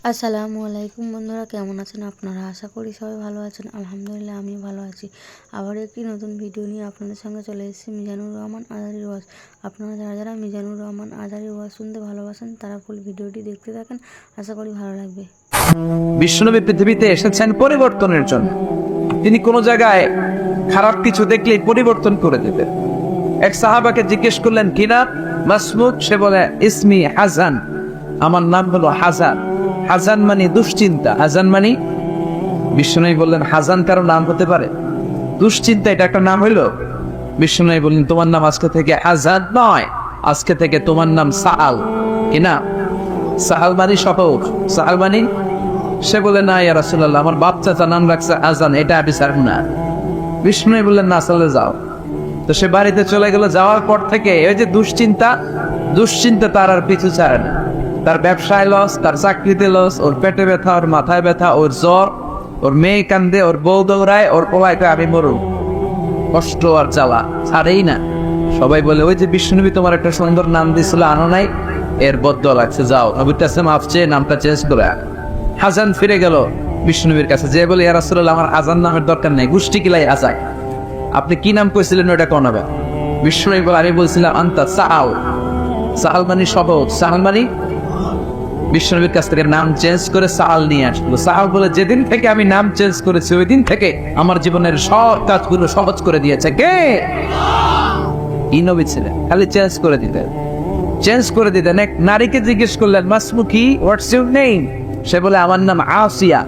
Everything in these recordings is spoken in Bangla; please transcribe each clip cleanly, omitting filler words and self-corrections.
আসসালামু আলাইকুম বন্ধুরা, কেমন আছেন আপনারা? আশা করি সবাই ভালো আছেন। আলহামদুলিল্লাহ আমিও ভালো আছি। আবার একটি নতুন ভিডিও নিয়ে আপনাদের সঙ্গে চলে এসেছি মিজানুর রহমান আজারির ওয়াজ। আপনারা যারা যারা মিজানুর রহমান আজারির ওয়াজ শুনতে ভালোবাসেন তারা ফুল ভিডিওটি দেখতে থাকেন, আশা করি ভালো লাগবে। বিশ্বনবী পৃথিবীতে এসেছেন পরিবর্তনের জন্য। তিনি কোনো জায়গায় খারাপ কিছু দেখলেই পরিবর্তন করে দিতেন। এক সাহাবাকে জিজ্ঞেস করলেন, কি নাম? মাসমুদ। সে বলে, ইসমি হাসান, আমার নাম হলো হাসান। হাসান মানে দুশ্চিন্তা। হাসান মানে, বিশ্বনবী বললেন, হাসান কারো নাম হতে পারে? দুশ্চিন্তা এটা একটা নাম হইলো? বিশ্বনবী বললেন, তোমার নাম আজকে থেকে হাসান নয়, আজকে থেকে তোমার নাম সাহাল। কি না? সাহাল মানে সহজ। সাহাল মানে, সে বলে, না ইয়া রাসূলুল্লাহ, আমার বাপ চাচা নাম রাখছে আজান, এটা আমি ছাড়ব না। বিষ্ণু বললেন, না চলে যাও। তো সে বাড়িতে চলে গেল। যাওয়ার পর থেকে ওই যে দুশ্চিন্তা তার আর পিছু ছাড়ে না। তার ব্যবসায় লস, তার চাকরিতে লস, ওর পেটে ব্যথা, ওর মাথায় ব্যথা, ওর জ্বর, ওর মেয়ে কান্দে, ওর বউ দৌড়ায়, ওর পোলায় আমি মরু। কষ্ট আর জ্বালা ছাড়েই না। সবাই বলে, ওই যে বিষ্ণুনবী তোমার একটা সুন্দর নাম দিয়েছিল, আনো নাই, এর বদল লাগছে, যাও নবীর কাছে মাফ চেয়ে নামটা চেঞ্জ করে। হাসান ফিরে গেল বিষ্ণুনবীর কাছে, যে বলে, ইয়া রাসূলুল্লাহ, আমার আজান নামের দরকার নেই, গোষ্ঠী কিলাই আজাক, আপনি কি নাম কইছিলেন ওটা কোন হবে? বিষ্ণুনবী বলে, আমি বলছিলাম আন্তা সাহাল। সাহাল মানে সহজ। সাহাল মানে, বিষ্ণুনবীর কাছ থেকে নাম চেঞ্জ করে সাহাল নিয়ে আসলো। সাহাল বলে, যেদিন থেকে আমি নাম চেঞ্জ করেছি ওই দিন থেকে আমার জীবনের সব কাজগুলো সহজ করে দিয়েছে। কে? এই নবী ছিলেন, খালি চেঞ্জ করে দিতেন। এক নারীকে জিজ্ঞেস করলেন, মাসমুকি, হোয়াটস ইউর নেম? সে বলে, আমার নাম আসিয়া।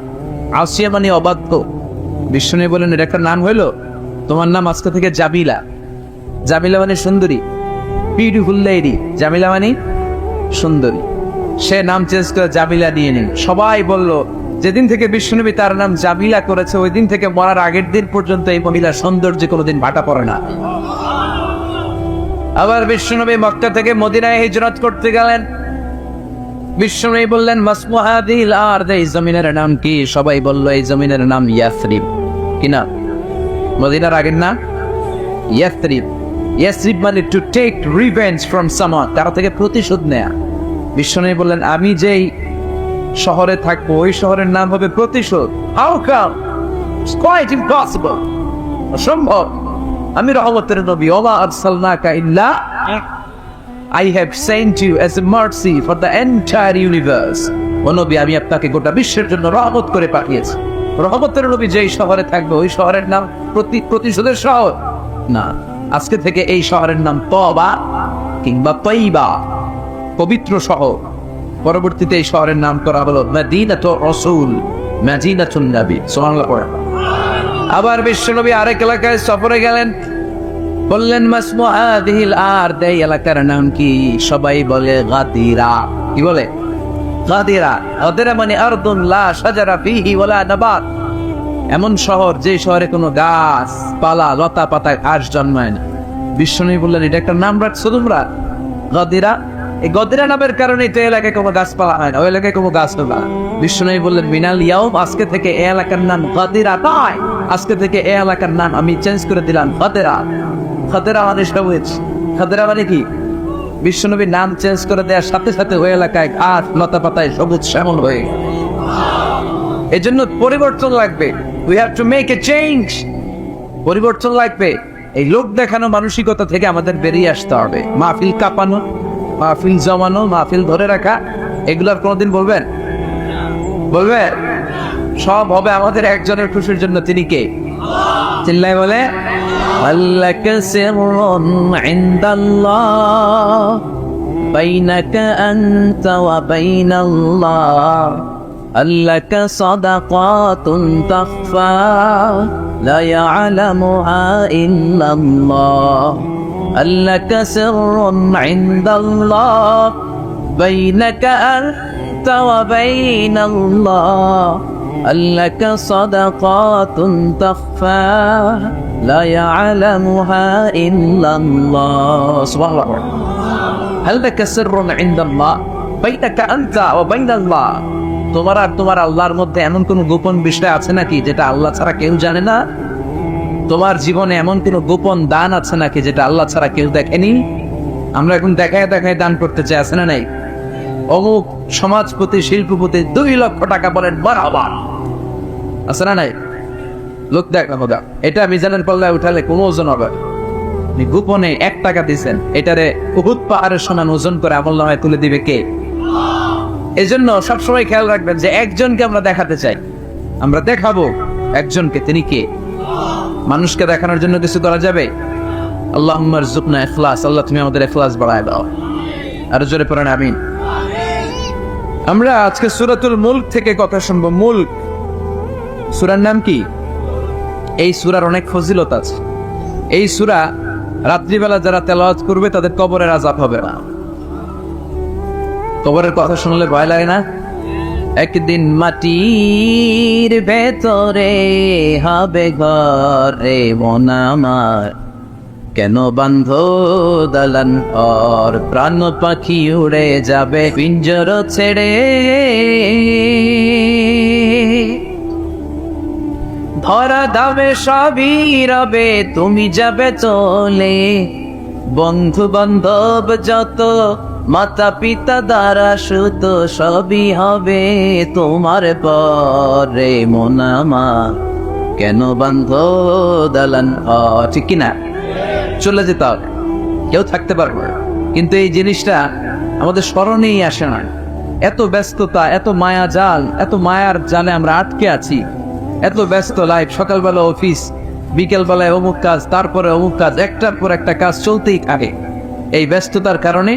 আসিয়া মানে অবাধ্য। বিষ্ণুনবী বলেন, এর একটা নাম হইলো? তোমার নাম আজকে থেকে জামিলা। জামিলা মানে সুন্দরী, বিউটিফুল লেডি। জামিলা মানে সুন্দরী। সে নাম চেঞ্জ করে জামিলা নিয়ে নিন। সবাই বলল, যেদিন থেকে বিষ্ণুনবী তার নাম জামিলা করেছে ওই দিন থেকে মরার আগের দিন পর্যন্ত এই মহিলার সৌন্দর্যে কোনোদিন ভাটা পড়ে না। আবার বিষ্ণুনবী মক্কা থেকে মদিনায় হিজরত করতে গেলেন। বিষ্ণুনবী বললেন, মাসমু হাদিল আরদ, এই জমিনের নাম কি? সবাই বলল, এই জমিনের নাম ইয়াসরিব। কি নাম? মদিনার আগের নাম ইয়াসরিব। ইয়াসরিব মানে to take revenge from someone, তার থেকে প্রতিশোধ নেয়া। বিষ্ণুনবী বললেন, আমি যেই শহরে থাকবো ওই শহরের নাম হবে প্রতিশোধ। How come? It's quite impossible, অসম্ভব। আমি রহমতের নবী, ওমা আরসালনাকা ইল্লা I have sent you as a mercy for the entire universe. ও নবী, আমি আপনাকে গোটা বিশ্বের জন্য রহমত করে পাঠিয়েছি। রহমতের নবী যেই শহরে থাকবে ওই শহরের নাম প্রতিশোধের শহর না। আজকে থেকে এই শহরের নাম তওবা কিংবা তয়বা, পবিত্র শহর। পরবর্তীতে এই শহরের নাম করা হলো মদিনাতুর রাসূল, মদিনাতুন নবী। সুবহানাল্লাহ। আবার বিশ্বনবী আরেক এলাকায় সফরে গেলেন। বললেন, মাসমু হাদিহিল আরদ, এই এলাকার নাম কি? সবাই বলে গাদিরা। কি বলে? গাদিরা। গাদিরা মানে আরদুন লা শাজারা ফিহি ওয়ালা নাবাত, এমন শহর যে শহরে কোনো গাছ পালা, লতা পাতা, ঘাস জন্মায় না। বিষ্ণুনবী বললেন, এটা একটা নাম রাখছো তোমরা, গাদিরা। এই গাদিরা নামের কারণে এই এলাকায় কোনো গাছপালা হয় না, ওই এলাকায় কোনো গাছ হয় না। বিষ্ণুনবী বললেন, মিনাল ইয়াউম, আজকে থেকে এই এলাকার নাম গাদিরা নয়, আজকে থেকে এই এলাকার নাম আমি চেঞ্জ করে দিলাম গাদিরা। খাদেরা মানে সবুজ। খাদেরা মানে কি? বিশ্বনবীর নাম চেঞ্জ করে দেওয়ার সাথে সাথে ওই এলাকায় ঘাস লতা পাতায় সবুজ শ্যামল হয়ে। এই জন্য পরিবর্তন লাগবে। We have to make a change. পরিবর্তন লাগবে। এই লোক দেখানো মানসিকতা থেকে আমাদের বেরিয়ে আসতে হবে। মাহফিল কাঁপানো, মাহফিল জমানো, মাহফিল ধরে রাখা, এগুলার কোনোদিন বলবেন? সব হবে আমাদের একজনের খুশির জন্য। তিনি কে? চিল্লাই বলে, আল্লাকা সিররুন ইনদাল্লাহ বাইনাকা আনতা ওয়া বাইনাল্লাহ, আল্লাকা সাদাকাতুন তাখফা লা ইয়ালামুহা ইল্লাল্লাহ, আল্লাকা সিররুন ইনদাল্লাহ বাইনাকা আনতা ওয়া বাইনাল্লাহ, আল্লাকা সাদাকাতুন তাখফা লা ইয়ালামুহা ইল্লাল্লাহ। সুবহানাল্লাহ। হাল লাকা সিররুন ইনদাল্লাহ বাইনাকা আনতা ওয়া বাইনাল্লাহ, তোমার আর তোমার আল্লাহর মধ্যে এমন কোন গোপন বিষয় আছে নাকি যেটা আল্লাহ ছাড়া কেউ জানে না? তোমার জীবনে এমন কোন গোপন দান আছে নাকি যেটা আল্লাহ ছাড়া কেউ দেখেনি? আমরা এখন দেখায় দান করতে চাই, আছে না নাই? অমুক সমাজপতি শিল্পপতি 2 লক্ষ টাকা বলেন বরাবর আছে না নাই? লোক দেখ না, এটা মিজানের পাল্লায় উঠালে কোনো ওজন হবে না। আপনি গোপনে 1 টাকা দিচ্ছেন, এটারে উহুদ পাহাড়ের সমান ওজন করে আমলনামায় তুলে দিবে কে? এজন্য সবসময় খেয়াল রাখবেন যে একজনকে আমরা দেখাতে চাই, আমরা দেখাবো একজনকে, তিনি কে? মানুষকে দেখানোর জন্য কিছু করা যাবে? আল্লাহুম্মা রযুকনা ইখলাস, আল্লাহ তুমি আমাদের ইখলাস বাড়ায় দাও। আর জোরে পড়েন আমিন। আমরা আজকে সূরাতুল মুলক থেকে কথা শুনবো। মুলক সূরার নাম কি? এই সূরার অনেক ফজিলত আছে। এই সূরা রাত্রিবেলা যারা তেলাওয়াত করবে তাদের কবরের আযাব হবে না। কবরের কথা শুনলে ভয় লাগে না? একদিন মাটির ভেতরে হবে ঘর রে মন আমার, কেন বান্ধ দালান ঘর, প্রাণ পাখি উড়ে যাবে পিঞ্জর ছেড়ে, ধরা দামে সবই রবে তুমি যাবে চলে, বন্ধু বান্ধব যত মাতা পিতা দ্বারা সুত সবই হবে তোমার পরে মন আমার, কেন বান্ধ দালান ঘর। ঠিক কিনা? চলে যেতে হবে, কেউ থাকতে পারবে না। কিন্তু এই জিনিসটা আমাদের স্মরণেই আসে না। এত ব্যস্ততা, এত মায়া জাল, এত মায়ার জালে আমরা আটকে আছি। এত ব্যস্ত লাইফ, সকালবেলা অফিস, বিকেলবেলায় অমুক কাজ, তারপরে অমুক কাজ, একটার পর একটা কাজ চলতেই থাকে। এই ব্যস্ততার কারণে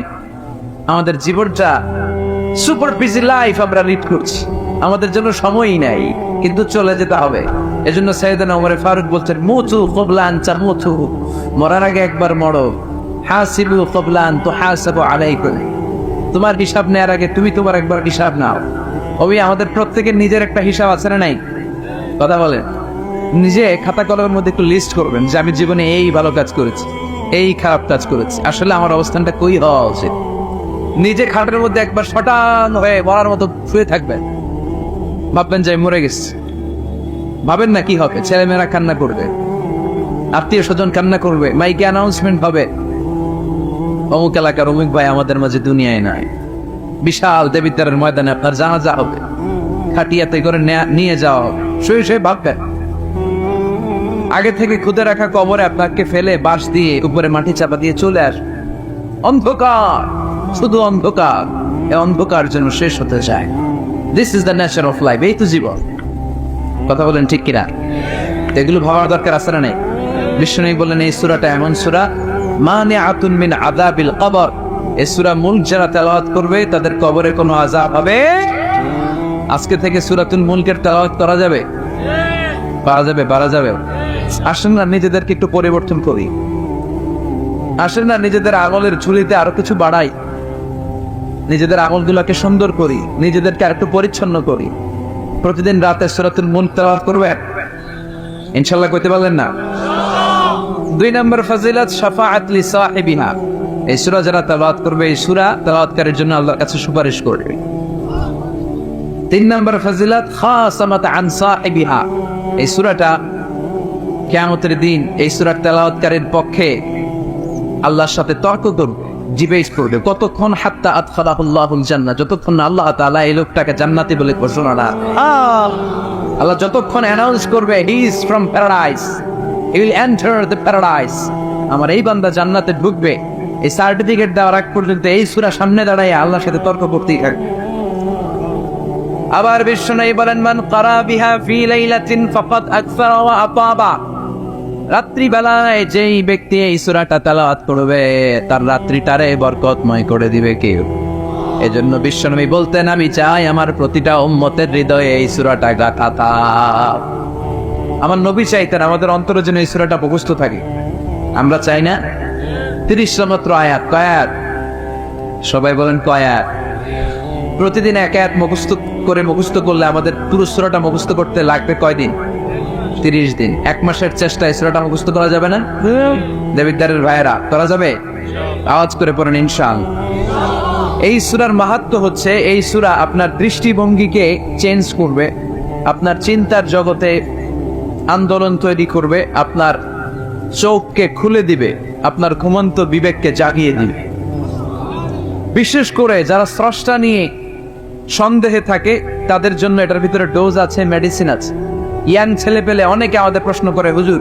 আমাদের জীবনটা সুপার বিজি লাইফ আমরা লিড করছি, আমাদের জন্য সময়ই নাই, কিন্তু চলে যেতে হবে। এজন্য সাইয়েদনা ওমর ফারুক বলছেন, মুতু ক্বাবলা আন তামুতু, মরার আগে একবার মরো, হাসিবু ক্বাবলা আন তুহাসাবু আলাইকুম, তোমার হিসাব নেওয়ার আগে তুমি তোমার একবার হিসাব নাও। ওই আমাদের প্রত্যেকের নিজের একটা হিসাব আছে না নাই? কথা বলেন। নিজে খাতা কলমের মধ্যে একটু লিস্ট করবেন যে আমি জীবনে এই ভালো কাজ করেছি, এই খারাপ কাজ করেছি, আসলে আমার অবস্থানটা কই হওয়া উচিত। নিজে খাটের মধ্যে একবার শটান হয়ে মরার মতো শুয়ে থাকবেন, ভাববেন যে মরে গেছি। ভাবেন না কি হবে? ছেলেমেয়েরা কান্না করবে, আত্মীয় স্বজন কান্না করবে, মাইকে অ্যানাউন্সমেন্ট হবে, অমুক এলাকার অমুক ভাই আমাদের মাঝে দুনিয়ায় নাই। বিশাল দেবিদ্বারের ময়দানে আপনার জানাজা হবে, খাটিয়াতে করে নিয়ে যাওয়া হবে। শুয়ে শুয়ে ভাববেন, আগে থেকে খুদে রাখা কবরে আপনাকে ফেলে বাঁশ দিয়ে উপরে মাটি চাপা দিয়ে চলে আস। অন্ধকার, শুধু অন্ধকার। এই অন্ধকার যেন শেষ হতে চায়। This is the nature of life. এই তো জীবন। কথা বলেন ঠিক কিনা? এগুলো ভাবার দরকার আছে না নেই? বিষ্ণু বললেন এই সূরাটা এমন সূরা, মানিআতুন মিন আযাবিল কবর। এই সূরা মুলক যারা তেলাওয়াত করবে তাদের কবরে কোনো আযাব হবে। আজকে থেকে সূরাতুল মুলকের তেলাওয়াত করা যাবে? পারা যাবে। আসেন না নিজেদেরকে একটু পরিবর্তন করি, আসেন না নিজেদের আমলের ঝুলিতে আরো কিছু বাড়াই, নিজেদের আমলগুলোকে সুন্দর করি, নিজেদেরকে আরেকটু পরিচ্ছন্ন করি। প্রতিদিন রাতে সূরাতুল মুলক তেলাওয়াত করবেন ইনশাআল্লাহ। কইতে পারলেন না? 2 নম্বর ফজিলত শাফাআত লি সাহিবিহা। এই সূরা যারা তেলাওয়াত করবে, এই সূরা তেলাওয়াতকারীর জন্য আল্লাহর কাছে সুপারিশ করবে। 3 নম্বর ফজিলত খাসামাত আন সাহিবিহা। এই সূরাটা কিয়ামতের দিন এই সূরার তেলাওয়াতকারীর পক্ষে আল্লাহর সাথে তর্ক করবে, ডিবেট করবে। কতক্ষণ? হাত্তা আদখালাহুল্লাহুল জান্নাহ, যতক্ষণ না আল্লাহ তাআলা এই লোকটাকে জান্নাতি বলে ঘোষণা না। আল্লাহ যতক্ষণ অ্যানাউন্স করবে he is from paradise, he will enter the paradise, আমার এই বান্দা জান্নাতে ঢুকবে, এই সার্টিফিকেট দেওয়ার আগ পর্যন্ত এই সূরা সামনে দাঁড়ায় আল্লাহর সাথে তর্ক করতেই থাকবে। আবার বিশ্বনবী বলেন, মান ক্বারা বিহা ফি লাইলাতিন ফাকাদ আকসারা ওয়া আতাবা। রাত্রি বেলায় যেই ব্যক্তি এই সূরাটা তেলাওয়াত করবে তার রাত্রিটারে বরকতময় করে দিবে কে? এজন্য বিশ্বনবী বলতেন, আমি চাই আমার প্রতিটা উম্মতের হৃদয়ে এই সূরাটা গাঁথা থাক। আমার নবী চাইতেন আমাদের অন্তরে যেন এই সূরাটা মুখস্থ থাকে। আমরা চাই না? 30 মাত্র আয়াত। কয়াত? সবাই বলেন কয়াত। প্রতিদিন এক আয়াত মুখস্থ করলে আমাদের পুরো সূরাটা মুখস্থ করতে লাগবে কয়দিন? 30 দিন। 1 মাসের চেষ্টায় সূরাটা মুখস্থ করা যাবে না? দেবিদ্বারের ভাইয়েরা, করা যাবে? আওয়াজ করে পড়েন ইনশাআল্লাহ। এই সূরার মাহাত্ম্য হচ্ছে, এই সূরা আপনার দৃষ্টিভঙ্গিকে চেঞ্জ করবে, আপনার চিন্তার জগতে আন্দোলন তৈরি করবে, আপনার চোখকে খুলে দিবে, আপনার ঘুমন্ত বিবেককে জাগিয়ে দিবে। বিশেষ করে যারা স্রষ্টা নিয়ে সন্দেহে থাকে তাদের জন্য এটার ভিতরে ডোজ আছে, মেডিসিন আছে। ইয়াং ছেলে পেলে অনেকে আমাদের প্রশ্ন করে, হুজুর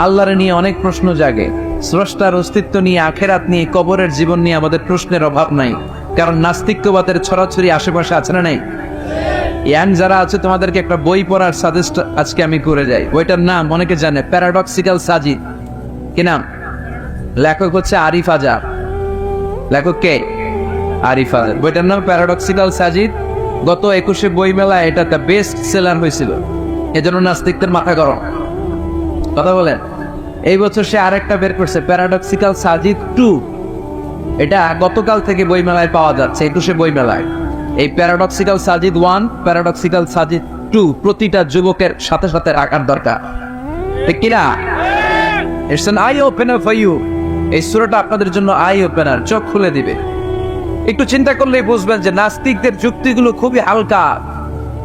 আল্লাহরে নিয়ে অনেক প্রশ্ন জাগে, স্রষ্টার অস্তিত্ব নিয়ে, আখেরাত নিয়ে, কবরের জীবন নিয়ে আমাদের প্রশ্নের অভাব নাই, কারণ নাস্তিকবাদের ছড়াছড়ি আশেপাশে আছে না নাই? ইয়াং যারা আছে তোমাদেরকে একটা বই পড়ার সাজেস্ট আজকে আমি করে যাই। বইটার নাম অনেকে জানে, প্যারাডক্সিক্যাল সাজিদ। কি নাম? লেখক হচ্ছে আরিফ আজাদ। লেখক কে? আরিফ আজাদ। বইটার নাম প্যারাডক্সিক্যাল সাজিদ। গত 21শে বই মেলায় এটা একটা বেস্ট সেলার হয়েছিল, এজন্য নাস্তিকদের মাথা গরম। কথা বলেন। এই বছর সে আরেকটা বের করছে, প্যারাডক্সিক্যাল সাজিদ 2। এটা গতকাল থেকে বই মেলায় পাওয়া যাচ্ছে, 21শে বই মেলায়। এই প্যারাডক্সিক্যাল সাজিদ 1, প্যারাডক্সিক্যাল সাজিদ 2 প্রতিটা যুবকের সাথে সাথে রাখার দরকার, ঠিক কিনা? It's an eye opener for you. এই সূরাটা আপনাদের জন্য আই ওপেনার, চোখ খুলে দিবে। একটু চিন্তা করলেই বুঝবেন যে নাস্তিকদের যুক্তিগুলো খুবই হালকা।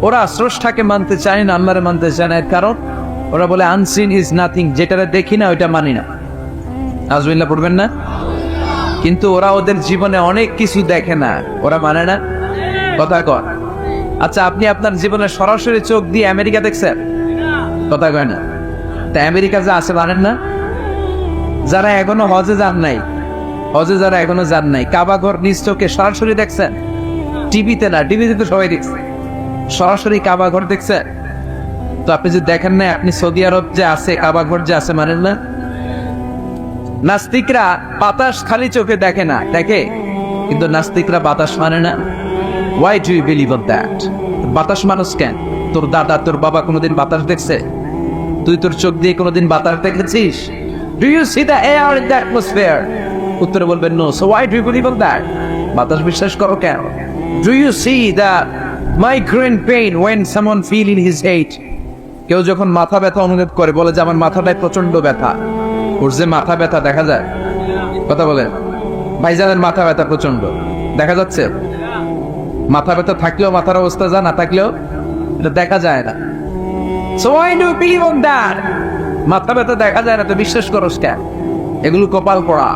ওরা স্রষ্টাকে মানতে চায় না, আল্লাহরে মানতে চায় না। এর কারণ ওরা বলে আনসিন ইজ নাথিং, যেটা দেখি না ওইটা মানি না। আজমিল্লাহ পড়বেন না? কিন্তু ওরা ওদের জীবনে অনেক কিছু দেখে না, ওরা মানে না। কথা কর। আচ্ছা, আপনি আপনার জীবনে সরাসরি চোখ দিয়ে আমেরিকা দেখছেন? কথা কয় না। তা আমেরিকা যা আছে মানেন না? যারা এখনো হজে যান নাই, হজে যারা এখনো যান নাই, কাবা ঘর নিজ চোখে সরাসরি দেখছেন? টিভিতে না, টিভিতে তো সবাই দেখছে, সরাসরি কাবা ঘর দেখছেন? তো আপনি যদি দেখেন না, আপনি সৌদি আরব যে আছে, কাবা ঘর যে আছে মানেন না? নাস্তিকরা বাতাস খালি চোখে দেখে না, দেখে, কিন্তু নাস্তিকরা বাতাস মানে না। Why do you believe on that? বাতাস মানুষ কেন? তোর দাদা, তোর বাবা কোনোদিন বাতাস দেখছে? তুই তোর চোখ দিয়ে কোনোদিন বাতাস দেখেছিস? Do you see the air in the atmosphere? উত্তরে বলবেন no. So why do you believe on that? বাতাস বিশ্বাস করো কেন? Do you see the migraine pain when someone feel in his head? কেউ যখন মাথা ব্যথা অনুভব করে, বলে যে আমার মাথাটায় প্রচন্ড ব্যথা। ওর যে মাথা ব্যথা দেখা যায়? কথা বলেন। ভাইজানের মাথা ব্যথা প্রচন্ড দেখা যাচ্ছে? মাথা ব্যথা থাকলেও মাথার অবস্থা যা, না থাকলেও এটা দেখা যায় না। So why do you believe on that? মাথা ব্যথা দেখা যায় না তো বিশ্বাস করস কেন? এগুলো কপাল পড়া,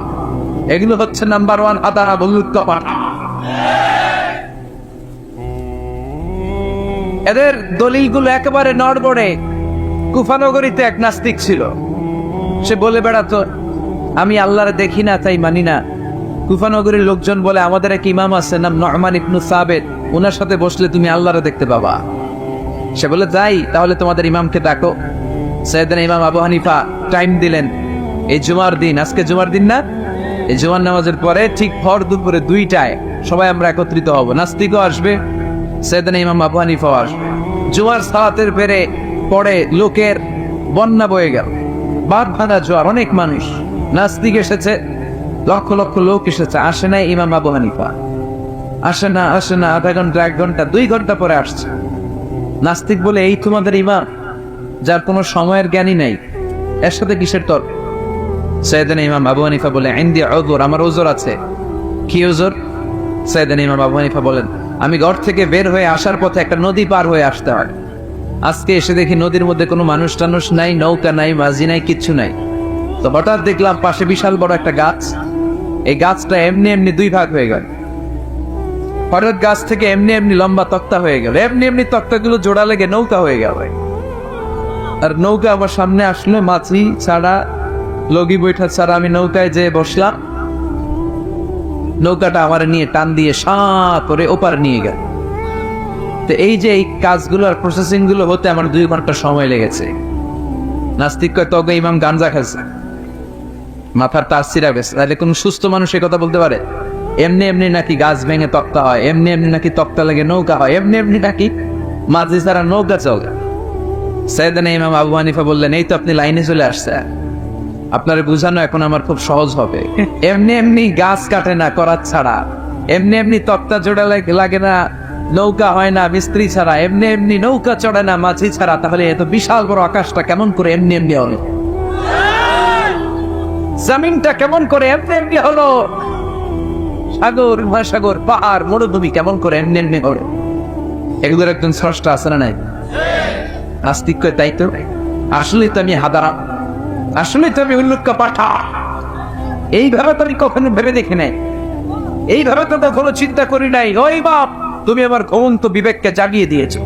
এগুলো হচ্ছে নাম্বার 1 আদারা বলুত কপাল। এদের দলিলগুলো একেবারে নড়বড়ে। কুফানগরীতে এক নাস্তিক ছিল, সে বলে বেড়াতো আমি আল্লাহরে দেখি না তাই মানি না। কুফানগরীর লোকজন বলে আমাদের এক ইমাম আছে নাম নু'মান ইবনে সাবিত, ওনার সাথে বসলে তুমি আল্লাহরে দেখতে পাবা। সে বলে যাই, তাহলে তোমাদের ইমামকে ডাকো। সাইয়েদনা ইমাম আবু হানিফা টাইম দিলেন, এই জুমার দিন, আজকে জুমার দিন না, এই জুমার নামাজের পরে ঠিক ভর দুপুরে 2টায় সবাই আমরা একত্রিত হব। নাস্তিকও আসবে, সাইয়েদনা ইমাম আবু হানিফাও আসবে। জুমার সালাতের পরে লোকের বন্যা বয়ে গেল, বাদ ভাঙা জোয়ার, অনেক মানুষ। নাস্তিক এসেছে, লক্ষ লক্ষ লোক এসেছে, আসে না ইমাম আবু হানিফা, আসে না আধা ঘন্টা, 1 ঘন্টা, 2 ঘন্টা পরে আসছে। নাস্তিক বলে এই তোমাদের ইমাম, যার কোনো সময়ের জ্ঞানী নাই, এর সাথে কিসের তর্ক? সাইয়েদনা ইমাম আবু হানিফা বলে ইনদি উযর, আমার ওযর আছে। কি ওযর? সাইয়েদনা ইমাম আবু হানিফা বলেন আমি ঘর থেকে বের হয়ে আসার পথে একটা নদী পার হয়ে আসতে হয়। আজকে এসে দেখি নদীর মধ্যে কোনো মানুষ টানুষ নাই, নৌকা নাই, মাঝি নাই, কিচ্ছু নাই। তো হঠাৎ দেখলাম পাশে বিশাল বড় একটা গাছ, এই গাছটা এমনি এমনি 2 ভাগ হয়ে গেল। হঠাৎ গাছ থেকে এমনি এমনি লম্বা তক্তা হয়ে গেল, এমনি এমনি তক্তাগুলো জোড়া লেগে নৌকা হয়ে গেল। আর নৌকা আমার সামনে আসলে, মাঝি ছাড়া, লগি বৈঠা ছাড়া আমি নৌকায় যেয়ে বসলাম। নৌকাটা আমার নিয়ে টান দিয়ে সাঁ করে ওপার নিয়ে গেল। তো এই যে এই কাজগুলো আর প্রসেসিং গুলো হতে আমার 2 ঘন্টা সময় লেগেছে। নাস্তিক কয় তবে ইমাম গাঞ্জা খাচ্ছে, মাথার তার ছিঁড়া গেছে। তাহলে কোন সুস্থ মানুষ এই কথা বলতে পারে? এমনি এমনি নাকি গাছ ভেঙে তক্তা হয়, এমনি এমনি নাকি তক্তা লেগে নৌকা হয়, এমনি এমনি নাকি মাঝি ছাড়া নৌকা চলে? সাইয়েদনা ইমাম আবু হানিফা বললেন এই তো আপনি লাইনে চলে আসছে, আপনার বুঝানো এখন আমার খুব সহজ হবে। এমনি এমনি গাছ কাটে না করাত ছাড়া, এমনি এমনি তক্তা জোড়া লাগে না, নৌকা হয় না মিস্ত্রি ছাড়া, এমনি এমনি নৌকা চড়ে না মাঝি ছাড়া। তাহলে এত বিশাল বড় আকাশটা কেমন করে এমনি এমনি হলো? জমিনটা কেমন করে এমনি এমনি হলো? সাগর, মহাসাগর, পাহাড়, মরুভূমি কেমন করে এমনি এমনি হলো? এগুলোর একজন স্রষ্টা আছে না নাই? নাস্তিক কয় তাই তো, আসলেই তো আমি হাদারাম, আসলেই তো আমি উল্লুক্কা পাঠা, এইভাবে তো আমি কখনো ভেবে দেখি নাই। এইভাবে তো কখনো চিন্তা করি নাই। ওই বাপ, তুমি আমার ঘুমন্ত বিবেককে জাগিয়ে দিয়েছো,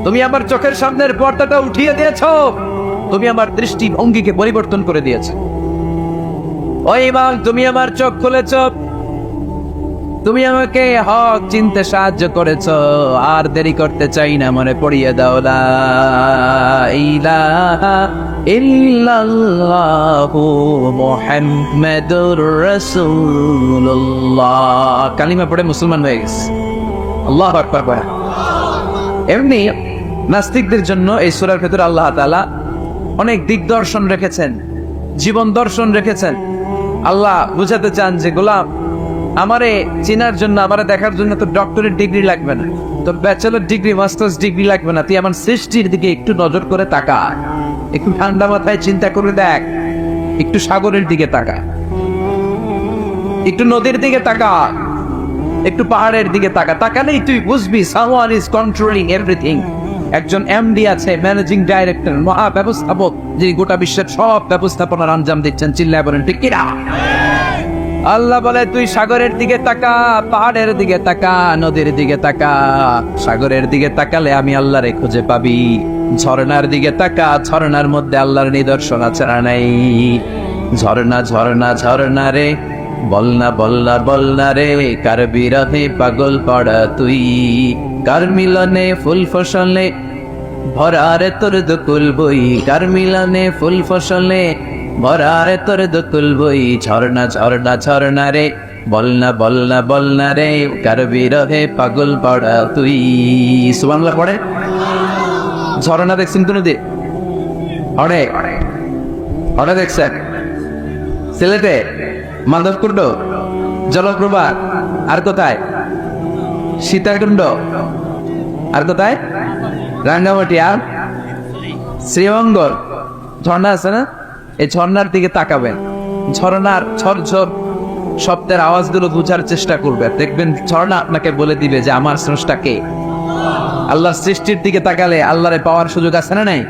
তুমি আমার চোখের সামনের পর্দাটা উঠিয়ে দিয়েছো, তুমি আমার দৃষ্টিভঙ্গিকে পরিবর্তন করে দিয়েছো। ওই বাপ, তুমি আমার চোখ খুলেছ, তুমি আমাকে হক চিনতে সাহায্য করেছো। আর দেরি করতে চাই না, মনে পড়িয়ে দাও লা ইলাহা ইল্লাল্লাহু মুহাম্মাদুর রাসূলুল্লাহ। কালিমা পড়ে মুসলমান হয়ে গেছে। আল্লাহু আকবার বলে। এমনি নাস্তিকদের জন্য এই সূরার ভেতরে আল্লাহ তাআলা অনেক দিগদর্শন রেখেছেন, জীবন দর্শন রেখেছেন। আল্লাহ বুঝাতে চান যে গোলাম, আমারে চেনার জন্য, আমারে দেখার জন্য তো ডক্টরেট ডিগ্রি লাগবে না, তো ব্যাচেলর ডিগ্রি, মাস্টার্স ডিগ্রি লাগবে না। তুই আমার সৃষ্টির দিকে একটু নজর করে তাকা, একটু ঠান্ডা মাথায় চিন্তা করে দেখ, একটু সাগরের দিকে তাকা, একটু নদীর দিকে তাকা, একটু পাহাড়ের দিকে তাকা। তাকালেই তুই বুঝবি someone is controlling everything। একজন এমডি আছে, ম্যানেজিং ডাইরেক্টর, মহা ব্যবস্থাপক, যিনি গোটা বিশ্বের সব ব্যবস্থাপনার আঞ্জাম দিচ্ছেন। চিল্লায় বলেন ঠিক কিনা? আল্লাহ বলে তুই সাগরের দিকে তাকা, পাহাড়ের দিকে তাকা, নদীর দিকে তাকা। সাগরের দিকে তাকালে আমি আল্লাহরে খুঁজে পাবি। ঝর্ণার দিকে তাকা, ঝর্ণার মধ্যে আল্লাহর নিদর্শন আছে না নাই? ঝর্ণা ঝর্ণা ঝর্ণা রে, বলনা বলনা বলনা রে, কার বিরহে পাগল পড়া তুই, কার মিলনে ফুল ফসলে ভরারে তোর দুকুল বই, কার মিলনে ফুল ফসলে ভরারে তোর দুকুল বই। ঝর্ণা ঝর্ণা ঝর্ণা রে, বলনা বলনা বলনা রে, কার বিরহে পাগল পড়া তুই। সুবহানাল্লাহ পড়ে। ঝর্ণা দেখছেন কোন দিন? হরে হরে দেখছেন? সিলেটে, মাধবকুণ্ড, জলপ্রপাত, আর কোথায়? সীতাকুণ্ড, আর কোথায়? রাঙ্গামাটি, আর শ্রীমঙ্গল। ঝর্ণা আছে না? এই ঝর্ণার দিকে তাকাবেন, ঝর্ণার ঝরঝর শব্দের আওয়াজগুলো বোঝার চেষ্টা করবেন, দেখবেন ঝর্ণা আপনাকে বলে দিবে যে আমার স্রষ্টা কে। আল্লাহর সৃষ্টির দিকে তাকালে আল্লাহরে পাওয়ার সুযোগ আছে না নাই?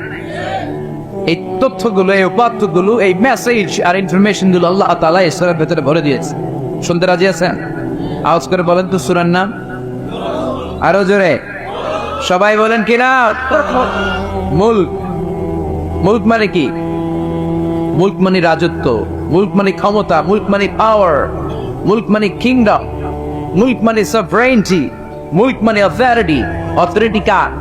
এই তথ্যগুলো, এই উপাত্তগুলো, এই মেসেজ আর ইনফরমেশন গুলো আল্লাহ তাআলা এই সূরার ভেতরে ভরে দিয়েছে। শুনতে রাজি আছেন? আওয়াজ করে বলেন তো সূরার নাম, আরো জোরে সবাই বলেন কিনা? মুলক। মুলক মানে কি? মুলক মানে রাজত্ব, মুলক মানে ক্ষমতা, মুলক মানে পাওয়ার, মুলক মানে কিংডম, মুলক মানে সভরেনিটি, মুলক মানে অথরিটি। অথরিটি কার?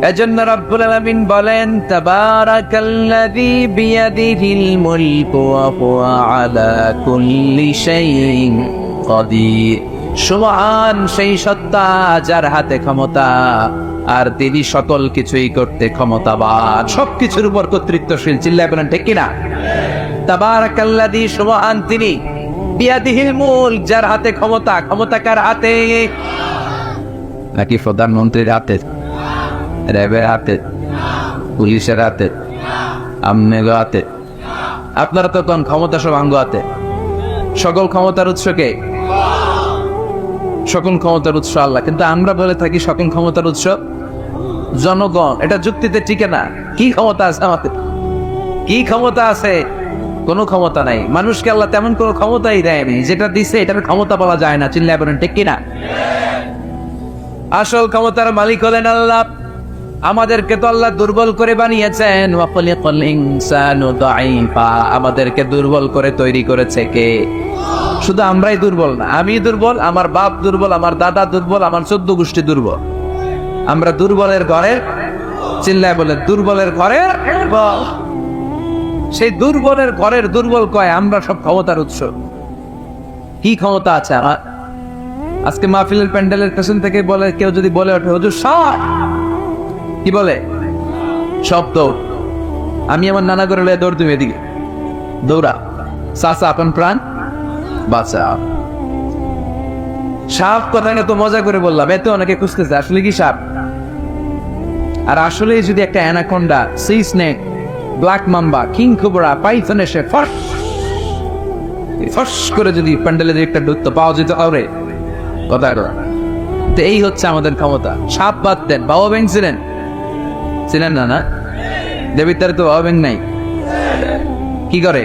এজন্য রব্বুল আলামিন বলেন তাবারাকাল্লাযী বিয়াদিহিল মুলকু ওয়া হুয়া আলা কুল্লি শাইইন কাদির। সুবহান সেই সত্তা যার হাতে ক্ষমতা, আর তিনি সকল কিছুই করতে ক্ষমতাবান, সবকিছুর উপর কর্তৃত্বশীল। চিল্লায় বলেন ঠিক কিনা? তাবারাকাল্লাযী, সুবহান তিনি, বিয়াদিহিল মুলক, যার হাতে ক্ষমতা। ক্ষমতা কার হাতে? নাকি প্রধানমন্ত্রীর হাতে, র্যাবের হাতে, পুলিশের হাতে, আমনের হাতে? আপনারা তো কোন ক্ষমতা সব আঙ্গ হাতে। সকল ক্ষমতার উৎসকে, সকল ক্ষমতার উৎস আল্লাহ, কিন্তু আমরা বলে থাকি সকল ক্ষমতার উৎস জনগণ। এটা যুক্তিতে টিকে না। কি ক্ষমতা আছে আমাদের? কি ক্ষমতা আছে? কোনো ক্ষমতা নাই। মানুষকে আল্লাহ তেমন কোনো ক্ষমতাই দেয়নি, যেটা দিছে এটার ক্ষমতা বলা যায় না। চিল্লায় বলেন ঠিক কিনা? আসল ক্ষমতার মালিক হলেন আল্লাহ। আমাদেরকে তো আল্লাহ দুর্বল করে বানিয়েছেন। ওয়াখালাকাল ইনসানু দাঈফা, আমাদেরকে দুর্বল করে তৈরি করেছে কে? শুধু আমরাই দুর্বল না, আমি দুর্বল, আমার বাপ দুর্বল, আমার দাদা দুর্বল, আমার 14 গোষ্ঠী দুর্বল। আমরা দুর্বলের ঘরে, চিল্লায় বলে দুর্বলের ঘরে, সেই দুর্বলের ঘরের দুর্বল কয় আমরা সব ক্ষমতার উৎস। কি ক্ষমতা আছে আমার? আজকে মাহফিলের প্যান্ডেলের পেছন থেকে বলে, কেউ যদি বলে ওঠে হুজুর সব, কি বলে? সব দৌড়। আমি আমার নানা করে লয়ে দৌড়, তুমি এদিকে দৌড়া, চাচা আপন প্রাণ বাঁচা। সাপ কথা তো মজা করে বললাম, এতে অনেকে খুঁজতেছে আসলে কি সাপ। আর আসলে যদি একটা anaconda, C snake, black mamba, king cobra, Python এসে ফস করে যদি প্যান্ডেলে একটা দূরত্ব পাওয়া যেত, আরে কথা তো এই হচ্ছে আমাদের ক্ষমতা। সাপ বাদ দেন, বাবা ব্যাং ছিলেন? ছিলেন না? না, দেবিতার তো বাবা ব্যাং নাই। কি করে?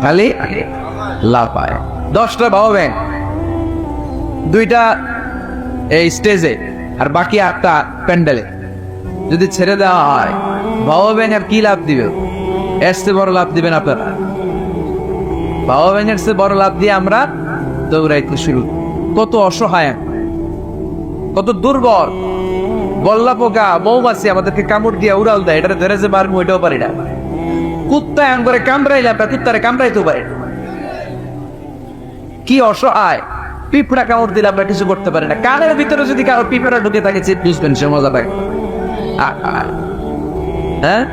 খালি লাফায়। 10টা ভাও ব্যাংক, 2টা এই স্টেজে আর বাকি 8টা প্যান্ডেলে যদি ছেড়ে দেওয়া হয়, ভাও ব্যাংক আর কি লাভ দিবে? এর চেয়ে বড় লাভ দিবেন আপনারা? ভাও ব্যাংকের চেয়ে বড় লাভ দিয়ে আমরা দৌড়াইতে শুরু। কত অসহায়, কত দুর্বল! বল্লা পোকা, মৌমাছি আমাদেরকে কামড় দিয়ে উড়াল দেয়, এটা ধরে যে মারবো ওইটাও পারি না। কুত্তা এমন করে কামড়াইলে আমরা কুত্তারে কামড়াইতেও পারি না। কি অসহায়! পিঁপড়া কামড় দিলে আমরা কিছু করতে পারি না। কানের ভিতরে যদি কারো পিঁপড়া ঢুকে থাকে, বুঝবেন সে মজা পায়। হ্যাঁ,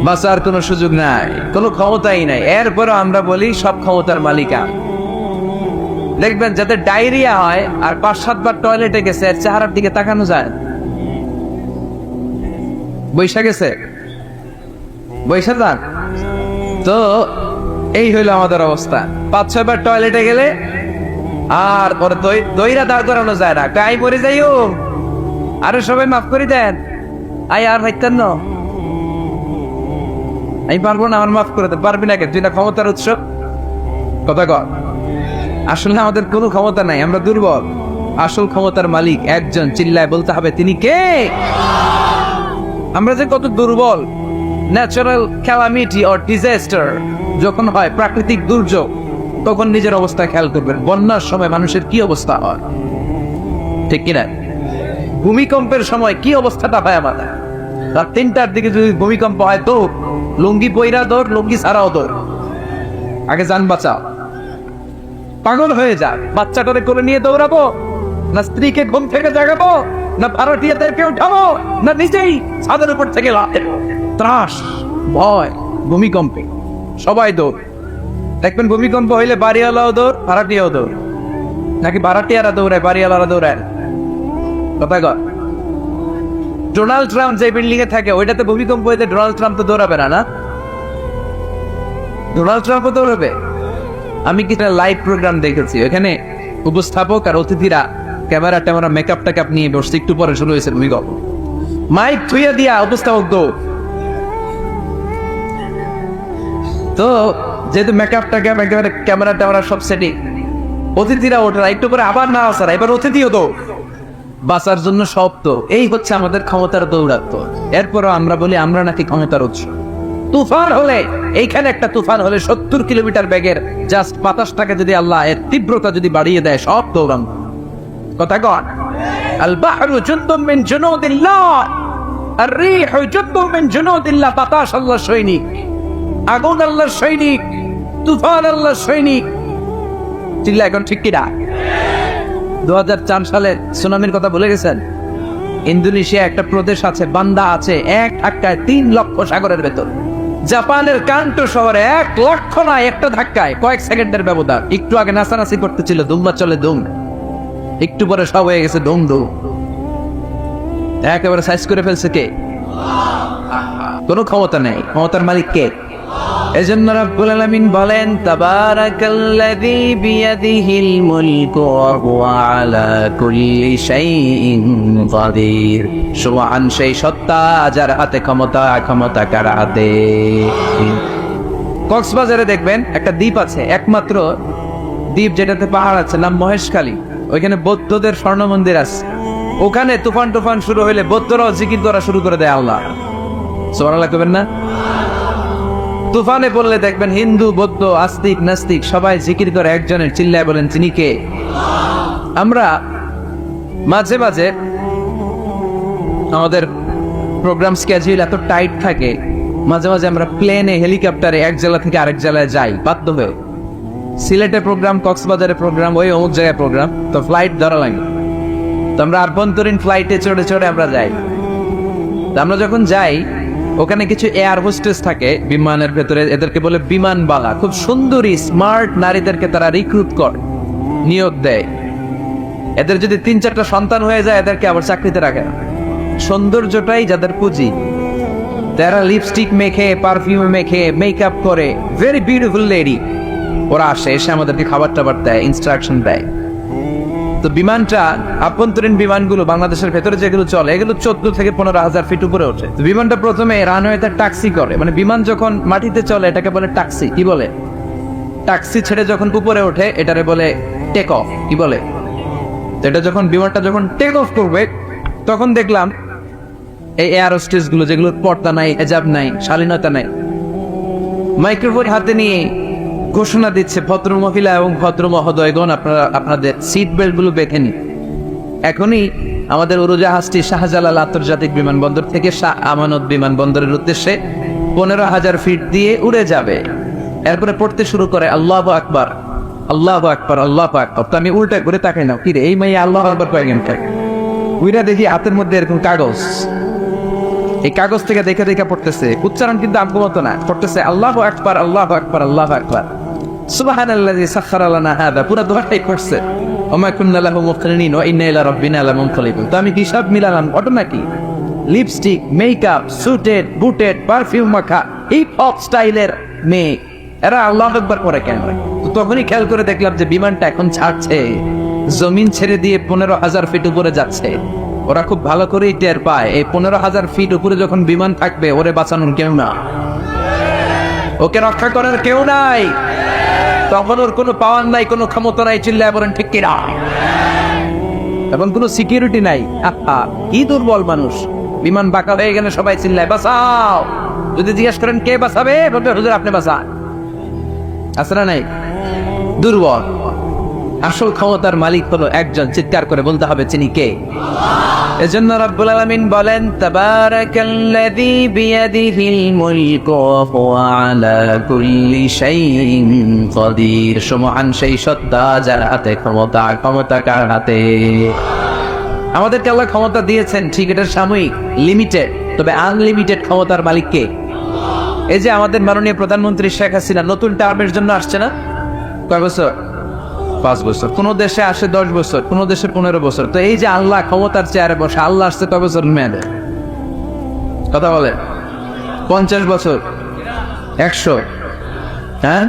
বাঁচার কোনো সুযোগ নাই, কোনো ক্ষমতাই নাই। এরপরও আমরা বলি সব ক্ষমতার মালিক আমি। দেখবেন যাদের ডায়রিয়া হয় আর 5-7 বার টয়লেটে গেছে, এর চেহারার দিকে তাকানো যায়? বৈশা গেছে, বৈশা যান তো। এই হইলো আমাদের অবস্থা। 5-6 বার টয়লেটে গেলে আর পরে দইরা দাঁড় করানো যায় না। কাই মরে যাইও, আরে সবাই মাফ করে দেন, আই আর ভাইতেন না, আমি পারবো না, আমার মাফ করে দেন। পারবি না কেন? তুই না ক্ষমতার উৎস? কথা কর। আসলে আমাদের কোনো ক্ষমতা নাই, আমরা দুর্বল। আসল ক্ষমতার মালিক একজন, চিল্লায় বলতে হবে তিনি কে। আমরা যে কত দুর্বল। ন্যাচারাল ক্যালামিটি অর ডিজাস্টার যখন হয়, প্রাকৃতিক দুর্যোগ, তখন নিজের অবস্থা খেয়াল করবেন। বন্যার সময় মানুষের কি অবস্থা হয়, ঠিক কিনা? ভূমিকম্পের সময় কি অবস্থাটা হয় আমাদের? রাত 3টার দিকে যদি ভূমিকম্প হয়, তো লুঙ্গি পইরা দৌড়, লুঙ্গি ছাড়াও দৌড়, আগে যান বাঁচাও। পাগল হয়ে যা। বাচ্চাটারে করে নিয়ে দৌড়াবো, না স্ত্রীকে ঘুম থেকে জাগাবো, না ভাড়াটিয়াদেরকে উঠাবো, না নিজেই ছাদের উপর থেকে ত্রাস, ভয়, ভূমিকম্পে সবাই দৌড়। দেখবেন ভূমিকম্প হইলে বাড়িওয়ালাও দৌড়, ভাড়াটিয়াও দৌড়। নাকি ভাড়াটিয়ারা দৌড়ায়, বাড়িওয়ালারা দৌড়ায়? কথা কর। ডোনাল্ড ট্রাম্প যে বিল্ডিং এ থাকে, ওইটাতে ভূমিকম্প হইতে ডোনাল্ড ট্রাম্প তো দৌড়াবে না? ডোনাল্ড ট্রাম্পও দৌড়াবে। আমি কিছু লাইভ প্রোগ্রাম দেখেছি, ওখানে উপস্থাপক আর অতিথিরা ক্যামেরা ট্যামেরা মেকআপ টেকআপ নিয়ে বসছে। একটু পরে শুরু হয়েছে ভূমিকম্প, মাইক থুইয়া দিয়া উপস্থাপক দৌড়। তো যেহেতু মেকআপ টেকআপ একেবারে ক্যামেরা ট্যামেরা সব সেটিং, অতিথিরা ওঠে না, একটু পরে আবার না আসার, এবার অতিথিও দৌড়। বাঁচার জন্য সব তো। এই হচ্ছে আমাদের ক্ষমতার দৌড়াত্ম। এরপরও আমরা বলি আমরা নাকি ক্ষমতার উৎস। তুফান হলে, এইখানে একটা তুফান হলে 70 কিলোমিটার বেগের জাস্ট বাতাসটাকে যদি আল্লাহ এর তীব্রতা যদি বাড়িয়ে দেয়, সব দৌড়ান। কথা কন। আল বাহরু জুনদুম মিন জুনুদিল্লাহ, আর রিহু জুনদুম মিন জুনুদিল্লাহ। বাতাস আল্লাহর সৈনিক, আগুন আল্লাহর সৈনিক, তুফান আল্লাহর সৈনিক। চিল্লা এখন ঠিক কিনা? 2004 সালে সুনামির কথা ভুলে গেছেন? ইন্দোনেশিয়া একটা প্রদেশ আছে, বান্দা আছে, এক ধাক্কায় 3 লক্ষ সাগরের ভেতর। জাপানের কান্টো শহরে 1 লক্ষ নয়, একটা ধাক্কায় কয়েক সেকেন্ডের ব্যবধান। একটু আগে নাচানাচি করতেছিল, দুম্বা চলে দুম, একটু পরে সব হয়ে গেছে দুম দুম। একেবারে সাইজ করে ফেলছে কে? কোনো ক্ষমতা নেই। ক্ষমতার মালিক কে? এজন্য রব্বুল আলামিন বলেন, তাবারাকাল্লাযী বিয়াদিহিল মুলকু ওয়া হুয়া আলা কুল্লি শাইইন কাদির। সুবহান সেই সত্তা যার হাতে ক্ষমতা, ক্ষমতা কার হাতে? কক্সবাজারে দেখবেন একটা দ্বীপ আছে, একমাত্র দ্বীপ যেটাতে পাহাড় আছে, নাম মহেশখালী। ওইখানে বৌদ্ধদের স্বর্ণ মন্দির আছে। ওখানে তুফান টুফান শুরু হইলে বৌদ্ধরাও জিকির করা শুরু করে দেয় আল্লাহ। সুবহানাল্লাহ কইবেন না? তুফানে পড়লে দেখবেন হিন্দু, বৌদ্ধ, আস্তিক, নাস্তিক সবাই জিকির করে একজনের, চিল্লায় বলেন তিনি কে? আমরা মাঝে মাঝে আমাদের প্রোগ্রাম স্কেডিউল এত টাইট থাকে, মাঝে মাঝে আমরা প্লেনে, হেলিকপ্টারে এক জেলা থেকে আরেক জেলায় যাই বাধ্য হয়ে। সিলেটে প্রোগ্রাম, কক্সবাজারে প্রোগ্রাম, ওই অমুক জায়গায় প্রোগ্রাম, তো ফ্লাইট ধরা লাগে। তো আমরা আভ্যন্তরীণ ফ্লাইটে চড়ে চড়ে আমরা যাই। তো আমরা যখন যাই, ওখানে কিছু এয়ার হোস্টেস থাকে বিমানের ভেতরে, এদেরকে বলে বিমানবালা। খুব সুন্দরী স্মার্ট নারীদেরকে তারা রিক্রুট করে, নিয়োগ দেয়। এদের যদি 3-4টা সন্তান হয়ে যায়, এদেরকে আবার চাকরিতে রাখে না। সৌন্দর্যটাই যাদের পুঁজি। তারা লিপস্টিক মেখে, পারফিউম মেখে, মেকআপ করে, ভেরি বিউটিফুল লেডি। ওরা আসে, এসে আমাদেরকে খাবার টাবার দেয়, ইনস্ট্রাকশন দেয়। তো বিমানটা, আভ্যন্তরীণ বিমানগুলো বাংলাদেশের ভেতরে যেগুলো চলে, এগুলো 14 থেকে 15,000 ফিট উপরে ওঠে। তো বিমানটা প্রথমে রানওয়েতে ট্যাক্সি করে, মানে বিমান যখন মাটিতে চলে এটাকে বলে ট্যাক্সি। কি বলে? ট্যাক্সি ছেড়ে যখন উপরে ওঠে এটারে বলে টেক অফ, কি বলে? তো এটা যখন বিমানটা যখন টেক অফ করবে তখন দেখলাম এই এয়ার হোস্টেস গুলো, যেগুলোর পর্দা নাই, হেজাব নাই, শালীনতা নাই, মাইক্রোফোন হাতে নিয়ে ঘোষণা দিচ্ছে, ভদ্র মহিলা এবং ভদ্র মহোদয়গণ, আপনারা আপনাদের সিট বেল্ট গুলো বেঁধে নিন। এখনই আমাদের উড়োজাহাজটি শাহজালাল আন্তর্জাতিক বিমানবন্দর থেকে শাহ আমানত বিমানবন্দরের উদ্দেশ্যে 15,000 ফিট দিয়ে উড়ে যাবে। এরপরে পড়তে শুরু করে আল্লাহু আকবার, আল্লাহু আকবার, আল্লাহু আকবার। তো আমি উল্টা করে তাকাই না, কি রে এই মাইয়া আল্লাহু আকবার কয় কেন? উইরা দেখি হাতের মধ্যে এরকম কাগজ, এই কাগজ থেকে দেখে দেখে পড়তেছে, উচ্চারণ কিন্তু আমগো মতো না, পড়তেছে আল্লাহু আকবার, আল্লাহু আকবার, আল্লাহু আকবার, সুবহানাল্লাযী সাখখারা লানা হাযা, পুরো দোয়াটাই পড়ছে, ওমা কুন্না লাহু মুকরিনিন ওয়া ইন্না ইলা রাব্বিনা লামুনকালিবুন। তো আমি হিসাব মিলালাম, ঘটনা কি? লিপস্টিক, মেকআপ, সুটেড, বুটেড, পারফিউম মাখা, হিপ হপ স্টাইলের মেয়ে, এরা আল্লাহু আকবার পড়ে কেন? তো তখনই খেয়াল করে দেখলাম যে বিমানটা এখন ছাড়ছে, জমিন ছেড়ে দিয়ে 15,000 ফিট উপরে যাচ্ছে। ওরা খুব ভালো করেই টের পায় এই 15,000 ফিট উপরে যখন বিমান থাকবে ওরে বাঁচানোর কেউ না, ওকে রক্ষা করার কেউ নাই, তখন ওর কোনো পাওয়ার নাই, কোনো ক্ষমতা নাই, চিল্লায় বলেন ঠিক কিনা? এখন কোনো সিকিউরিটি নাই। আহা, কি দুর্বল মানুষ! বিমান বাঁকা হয়ে গেলে সবাই চিল্লায় বাঁচাও। যদি জিজ্ঞেস করেন কে বাঁচাবে, বলবে হুজুর আপনি বাঁচান। আছে না নাই? দুর্বল। আসল ক্ষমতার মালিক হলো একজন, চিৎকার করে বলতে হবে তিনি কে। এজন্য রব্বুল আলামিন বলেন তাবারাকাল্লাযী বিয়াদিহিল মুলকু ওয়া হুয়া আলা কুল্লি শাইইন কাদির। সুবহান সেই সত্তা যার হাতে ক্ষমতা, ক্ষমতা কার হাতে? আমাদেরকে আল্লাহ ক্ষমতা দিয়েছেন, ঠিক, এটা সাময়িক, লিমিটেড, তবে আনলিমিটেড ক্ষমতার মালিক কে? এই যে আমাদের মাননীয় প্রধানমন্ত্রী শেখ হাসিনা নতুন টার্মের জন্য আসছে না? কয় বছর? 5 বছর। কোন দেশে আসে 10 বছর, কোন দেশে 15 বছর। তো এই যে আল্লাহ ক্ষমতার চেয়ারে বসে, আল্লাহ আসছে কয় বছর মেয়াদে? কথা বলে 50 বছর, 100, হ্যাঁ?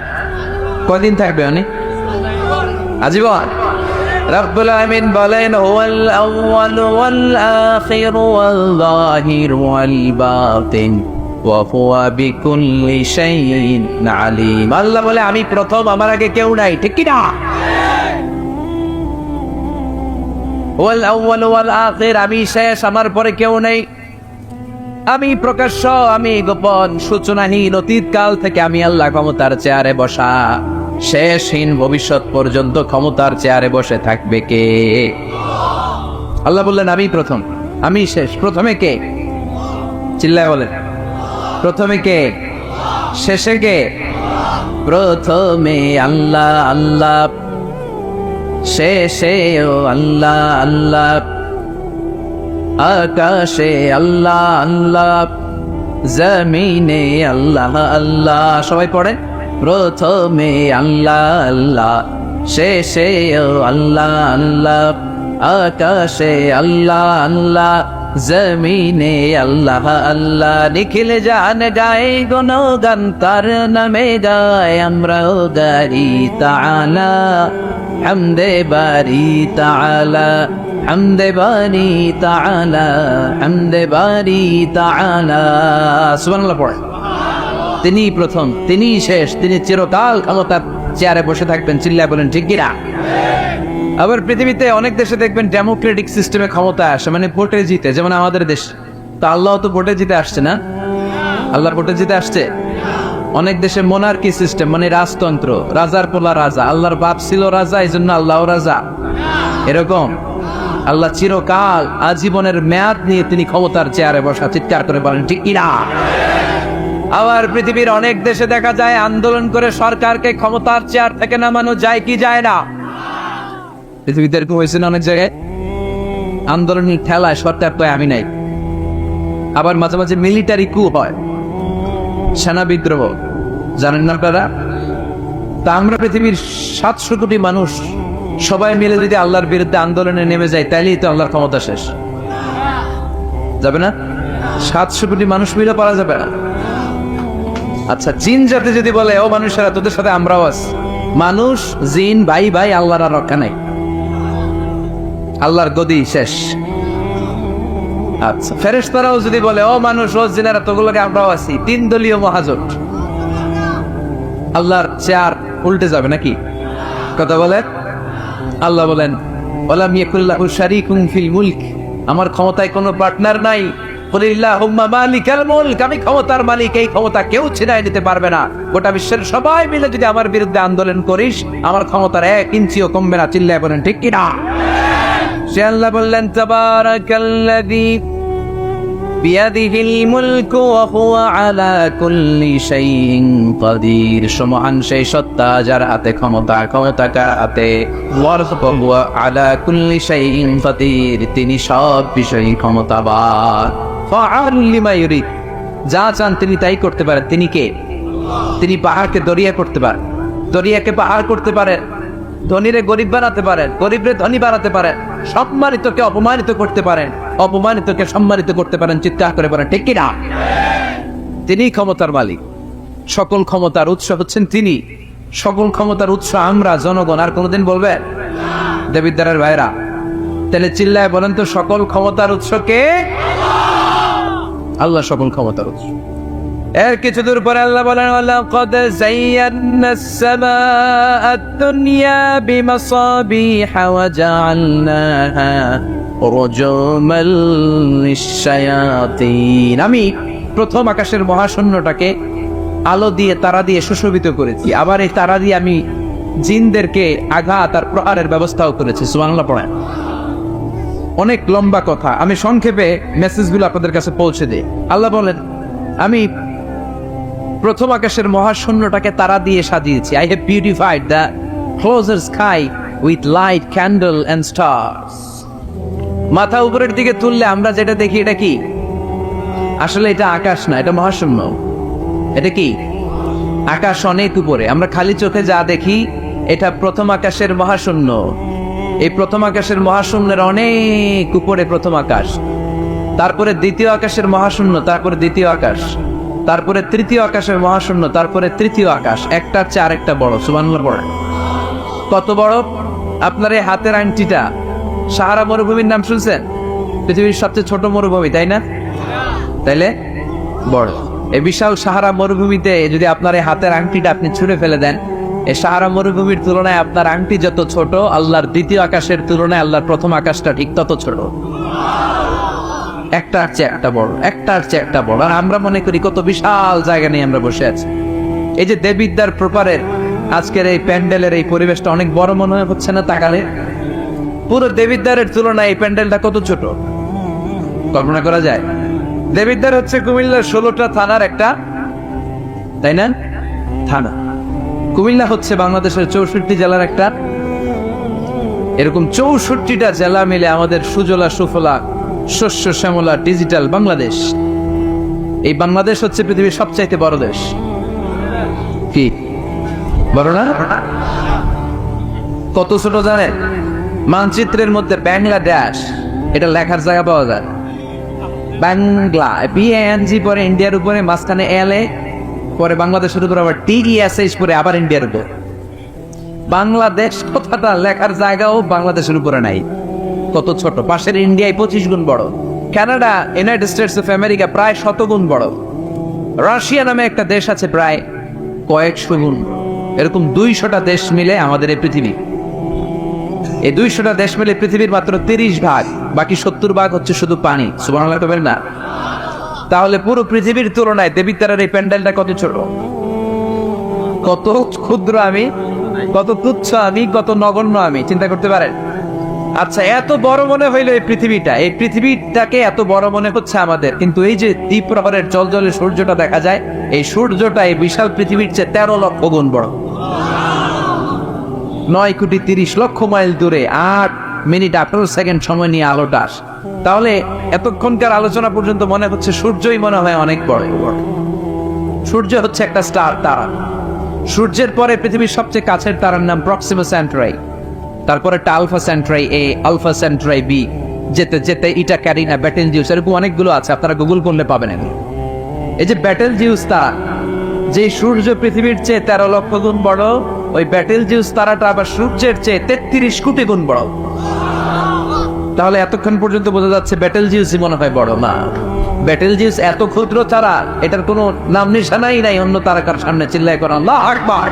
কয়দিন থাকবে উনি? আজীবন। রব্বুল আলামিন বলেন হুয়াল আউয়ালু ওয়াল আখিরু ওয়াল যাহিরু ওয়াল বাতিন ওয়া হুয়া বিকুল্লি শাইইন আলীম। আল্লাহ বলে আমি প্রথম, আমার আগে কেউ নাই, ঠিক কি না? ওয়াল আউয়াল ওয়াল আখির, আমি শেষ, আমার পরে কেউ নেই। আমি প্রকাশ্য, আমি গোপন, সূচনাহীন, অতীত কাল থেকে আমি আল্লাহ ক্ষমতার চেয়ারে বসা, শেষহীন ভবিষ্যৎ পর্যন্ত ক্ষমতার চেয়ারে বসে থাকবে কে? আল্লাহ বললেন আমি প্রথম, আমি শেষ। প্রথমে কে? চিল্লায় বলেন, প্রথমে কে? শেষে কে? প্রথমে আল্লাহ আল্লাহ, শেষে ও আল্লাহ আল্লাহ, আকাশে আল্লাহ আল্লাহ, জমিনে আল্লাহ আল্লাহ। সবাই পড়েন, প্রথমে আল্লাহ আল্লাহ, শেষে ও আল্লাহ আল্লাহ, আকাশে আল্লাহ আল্লাহ, জমিনে আল্লাহ আল্লাহ। নিখিল জান গায়ে গুণগান তার নামে গায়, আমরাও গারি তাআলা হামদে বারি তাআলা, হামদে বারি তাআলা, হামদে বারি তাআলা। সুবহানাল্লাহ পড়ে। তিনি প্রথম, তিনি শেষ, তিনি চিরকাল ক্ষমতার চেয়ারে বসে থাকবেন, চিল্লায় বলেন ঠিক কিনা? আবার পৃথিবীতে অনেক দেশে দেখবেন ডেমোক্রেটিক সিস্টেমে ক্ষমতা আসে, মানে ভোটে জিতে, যেমন আমাদের দেশ। তো আল্লাহ তো ভোটে জিতে আসছে না? আল্লাহ ভোটে জিতে আসছে। অনেক দেশে মোনার্কি সিস্টেম, মানে রাজতন্ত্র, রাজার পোলা রাজা, আল্লাহর বাপ ছিল রাজা, এই জন্য আল্লাহ রাজা। এরকম আল্লাহ চিরকাল আজীবনের মেয়াদ নিয়ে তিনি ক্ষমতার চেয়ারে বসা, চিৎকার করে বলেন ঠিক কিনা? আবার পৃথিবীর অনেক দেশে দেখা যায় আন্দোলন করে সরকারকে ক্ষমতার চেয়ার থেকে নামানো যায় কি যায় না? পৃথিবীতে এরকম হয়েছে না অনেক জায়গায়? আন্দোলনের ঠেলায় সরকার তো আমি নাই। আবার মাঝে মাঝে মিলিটারি কু হয়, সেনা বিদ্রোহ, জানেন না আপনারা? তা আমরা পৃথিবীর 700 কোটি মানুষ সবাই মিলে যদি আল্লাহর বিরুদ্ধে আন্দোলনে নেমে যায়, তাইলেই তো আল্লাহর ক্ষমতা শেষ যাবে না? 700 কোটি মানুষ মিলে পারা যাবে না। আচ্ছা, জিন জাতি যদি বলে ও মানুষেরা তোদের সাথে আমরাও আছি, মানুষ জিন ভাই ভাই, আল্লাহর আর রক্ষা নাই, আল্লাহর গদি শেষ। আচ্ছা, ফেরেশতারাও যদি বলে ও মানুষ ও জিনেরা তোগুলোকে আমরাও আছি, 3 দলীয় মহাজোট, আল্লাহর চেয়ার উল্টে যাবে নাকি? কথা বলেন। আল্লাহ বলেন ওয়ালাম ইয়াকুল্লাহু শারীকুন ফিল মুলক, আমার ক্ষমতায় কোনো পার্টনার নাই। কুলিল্লাহুম্মা মালিকাল মুলক, আমি ক্ষমতার মালিক, এই ক্ষমতা কেউ ছিনায় নিতে পারবে না। গোটা বিশ্বের সবাই মিলে যদি আমার বিরুদ্ধে আন্দোলন করিস, আমার ক্ষমতার 1 ইঞ্চিও কমবে না। চিল্লায় বলেন ঠিক কি না? সে আল্লাহ বললেন তাবারাকাল্লাযী বিয়াদিহিল মুলকু ওয়া হুয়া আলা কুল্লি শাইইন কাদির, সমহান সেই সত্তা যার হাতে ক্ষমতা, ক্ষমতা কার হাতে? ওয়া হুয়া আলা কুল্লি শাইইন কাদির, তিনি সব বিষয়ে ক্ষমতাবান। ফাআলুল লিমা ইউরিদ, যা চান তিনি তাই করতে পারেন। তিনি কে? তিনি পাহাড়কে দরিয়া করতে পারেন, দরিয়াকে পাহাড় করতে পারেন, ধনীরে গরিব বানাতে পারেন, গরিবরে ধনী বানাতে পারেন, সম্মানিতকে অপমানিত করতে পারেন, অপমানিতকে সম্মানিত করতে পারেন। চিৎকার করে পারেন ঠিক কিনা? তিনি ক্ষমতার মালিক, সকল ক্ষমতার উৎস হচ্ছেন তিনি, সকল ক্ষমতার উৎস আমরা জনগণ। আর কোনোদিন বলবে দেবিদ্বারের ভাইরা? তাহলে চিল্লায় বলেন তো, সকল ক্ষমতার উৎস কে? আল্লাহ সকল ক্ষমতার উৎস। এর কিছু দূর পরে আল্লাহ বলেন ওয়ালাকাদ যায়্যানাস সামাআদ দুনিয়া বিমাসাবিহা ওয়া জাআলনাহা রুজুমান লিশ-শায়াতিন, আমি প্রথম আকাশের মহাশূন্যটাকে আলো দিয়ে তারা দিয়ে সুশোভিত করেছি, আবার এই তারা দিয়ে আমি জিনদেরকে আঘাত আর প্রহারের ব্যবস্থাও করেছি। সুবহানাল্লাহ পড়েন। অনেক লম্বা কথা, আমি সংক্ষেপে মেসেজগুলো আপনাদের কাছে পৌঁছে দিই। আল্লাহ বলেন আমি প্রথম আকাশের মহাশূন্যটাকে তারা দিয়ে সাজিয়েছি। I have beautified the closer sky with light, candle and stars. মাথা উপরের দিকে তুললে আমরা যেটা দেখি এটা কি? আসলে এটা আকাশ না, এটা মহাশূন্য। এটা কি? আকাশ অনেক উপরে, আমরা খালি চোখে যা দেখি এটা প্রথম আকাশের মহাশূন্য। এই প্রথম আকাশের মহাশূন্যের অনেক উপরে প্রথম আকাশ, তারপরে দ্বিতীয় আকাশের মহাশূন্য, তারপরে দ্বিতীয় আকাশ, তারপরে তৃতীয় আকাশের মহাশূন্য, তারপরে তৃতীয় আকাশ। একটার চেয়ে আরেকটা বড়। সুবহানাল্লাহ পড়েন। কত বড়? আপনার এই হাতের আংটিটা, সাহারা মরুভূমির নাম শুনছেন? পৃথিবীর সবচেয়ে ছোট মরুভূমি, তাই না? তাইলে বড়। এই বিশাল সাহারা মরুভূমিতে যদি আপনার এই হাতের আংটিটা আপনি ছুঁড়ে ফেলে দেন, এই সাহারা মরুভূমির তুলনায় আপনার আংটি যত ছোট, আল্লাহর দ্বিতীয় আকাশের তুলনায় আল্লাহর প্রথম আকাশটা ঠিক তত ছোট। একটার চেয়ে একটা বড়, একটার চেয়ে একটা বড়। আর আমরা মনে করি কত বিশাল জায়গা নিয়ে আমরা বসে আছি। এই যে দেবিদ্বার প্রপারের আজকের এই প্যান্ডেলের এই পরিবেশটা অনেক বড় মনে হচ্ছে না তাকালে? পুরো দেবিদ্বারের তুলনায় এই প্যান্ডেলটা কত ছোট কল্পনা করা যায়? দেবিদ্বার হচ্ছে কুমিল্লার 16টা থানার একটা, তাই না, থানা। কুমিল্লা হচ্ছে বাংলাদেশের 64 জেলার একটা। এরকম 64টা জেলা মিলে আমাদের সুজলা সুফলা শস্য শ্যামলা ডিজিটাল বাংলাদেশ। এই বাংলাদেশ হচ্ছে পৃথিবীর সবচাইতে বড় দেশ। কি বড় না? কত ছোট জানেন? মানচিত্রের মধ্যে বাংলাদেশ এটা লেখার জায়গা পাওয়া যায়। বাংলা BANG পরে ইন্ডিয়ার উপরে, মাঝখানে LA, পরে বাংলাদেশের উপরে আবার TESH পরে আবার ইন্ডিয়ার উপর। বাংলাদেশ কথাটা লেখার জায়গাও বাংলাদেশের উপরে নাই। কত ছোট! পাশের ইন্ডিয়ায় 25 গুণ বড়, Canada, United states of America প্রায় 100 গুণ বড়, রাশিয়া নামে একটা দেশ আছে প্রায় কয়েকশো গুণ। এরকম 200টা দেশ মিলে আমাদের এই পৃথিবী। এই 200টা দেশ মিলে পৃথিবীর মাত্র 30 ভাগ, বাকি 70 ভাগ হচ্ছে শুধু পানি। সুবহানাল্লাহ বলেন না? তাহলে পুরো পৃথিবীর তুলনায় দেবিদ্বারের এই প্যান্ডেলটা কত ছোট, কত ক্ষুদ্র আমি, কত তুচ্ছ আমি, কত নগণ্য আমি, চিন্তা করতে পারেন? আচ্ছা, এত বড় মনে হইলো এই পৃথিবীটা, এই পৃথিবীটাকে এত বড় মনে হচ্ছে আমাদের, কিন্তু এই যে দ্বীপ্রহরের জলজলে সূর্যটা দেখা যায়, এই সূর্যটা এই বিশাল পৃথিবীর চেয়ে 13 লক্ষ গুণ বড়। 9 কোটি 30 লক্ষ মাইল দূরে 8 মিনিট 18 সেকেন্ড সময় নিয়ে আলোটা আসে। তাহলে এতক্ষণকার আলোচনা পর্যন্ত মনে হচ্ছে সূর্যই মনে হয় অনেক বড়। সূর্য হচ্ছে একটা স্টার, তারা। সূর্যের পরে পৃথিবীর সবচেয়ে কাছের তারার নাম প্রক্সিমা সেন্টরাই, তারপরে আলফা সেন্টরাই A, আলফা সেন্টরাই B, যেতে যেতে ইটা ক্যারিনা, ব্যাটেল জিউস, এরকম অনেকগুলো আছে, আপনারা গুগল করলে পাবেন। এই যে ব্যাটেল জিউস তারা, যে সূর্য পৃথিবীর চেয়ে 13 লক্ষ গুণ বড়, ওই ব্যাটেল জিউস তারাটা আবার সূর্যের চেয়ে 33 কোটি গুণ বড়। তাহলে এতক্ষণ পর্যন্ত বোঝা যাচ্ছে ব্যাটেল জিউসই মনে হয় বড় না। ব্যাটেল জিউস এত ক্ষুদ্র তারা, এটার কোনো নাম নিশানাই নাই অন্য তারকার সামনে। চিল্লায় করেন আল্লাহু আকবার।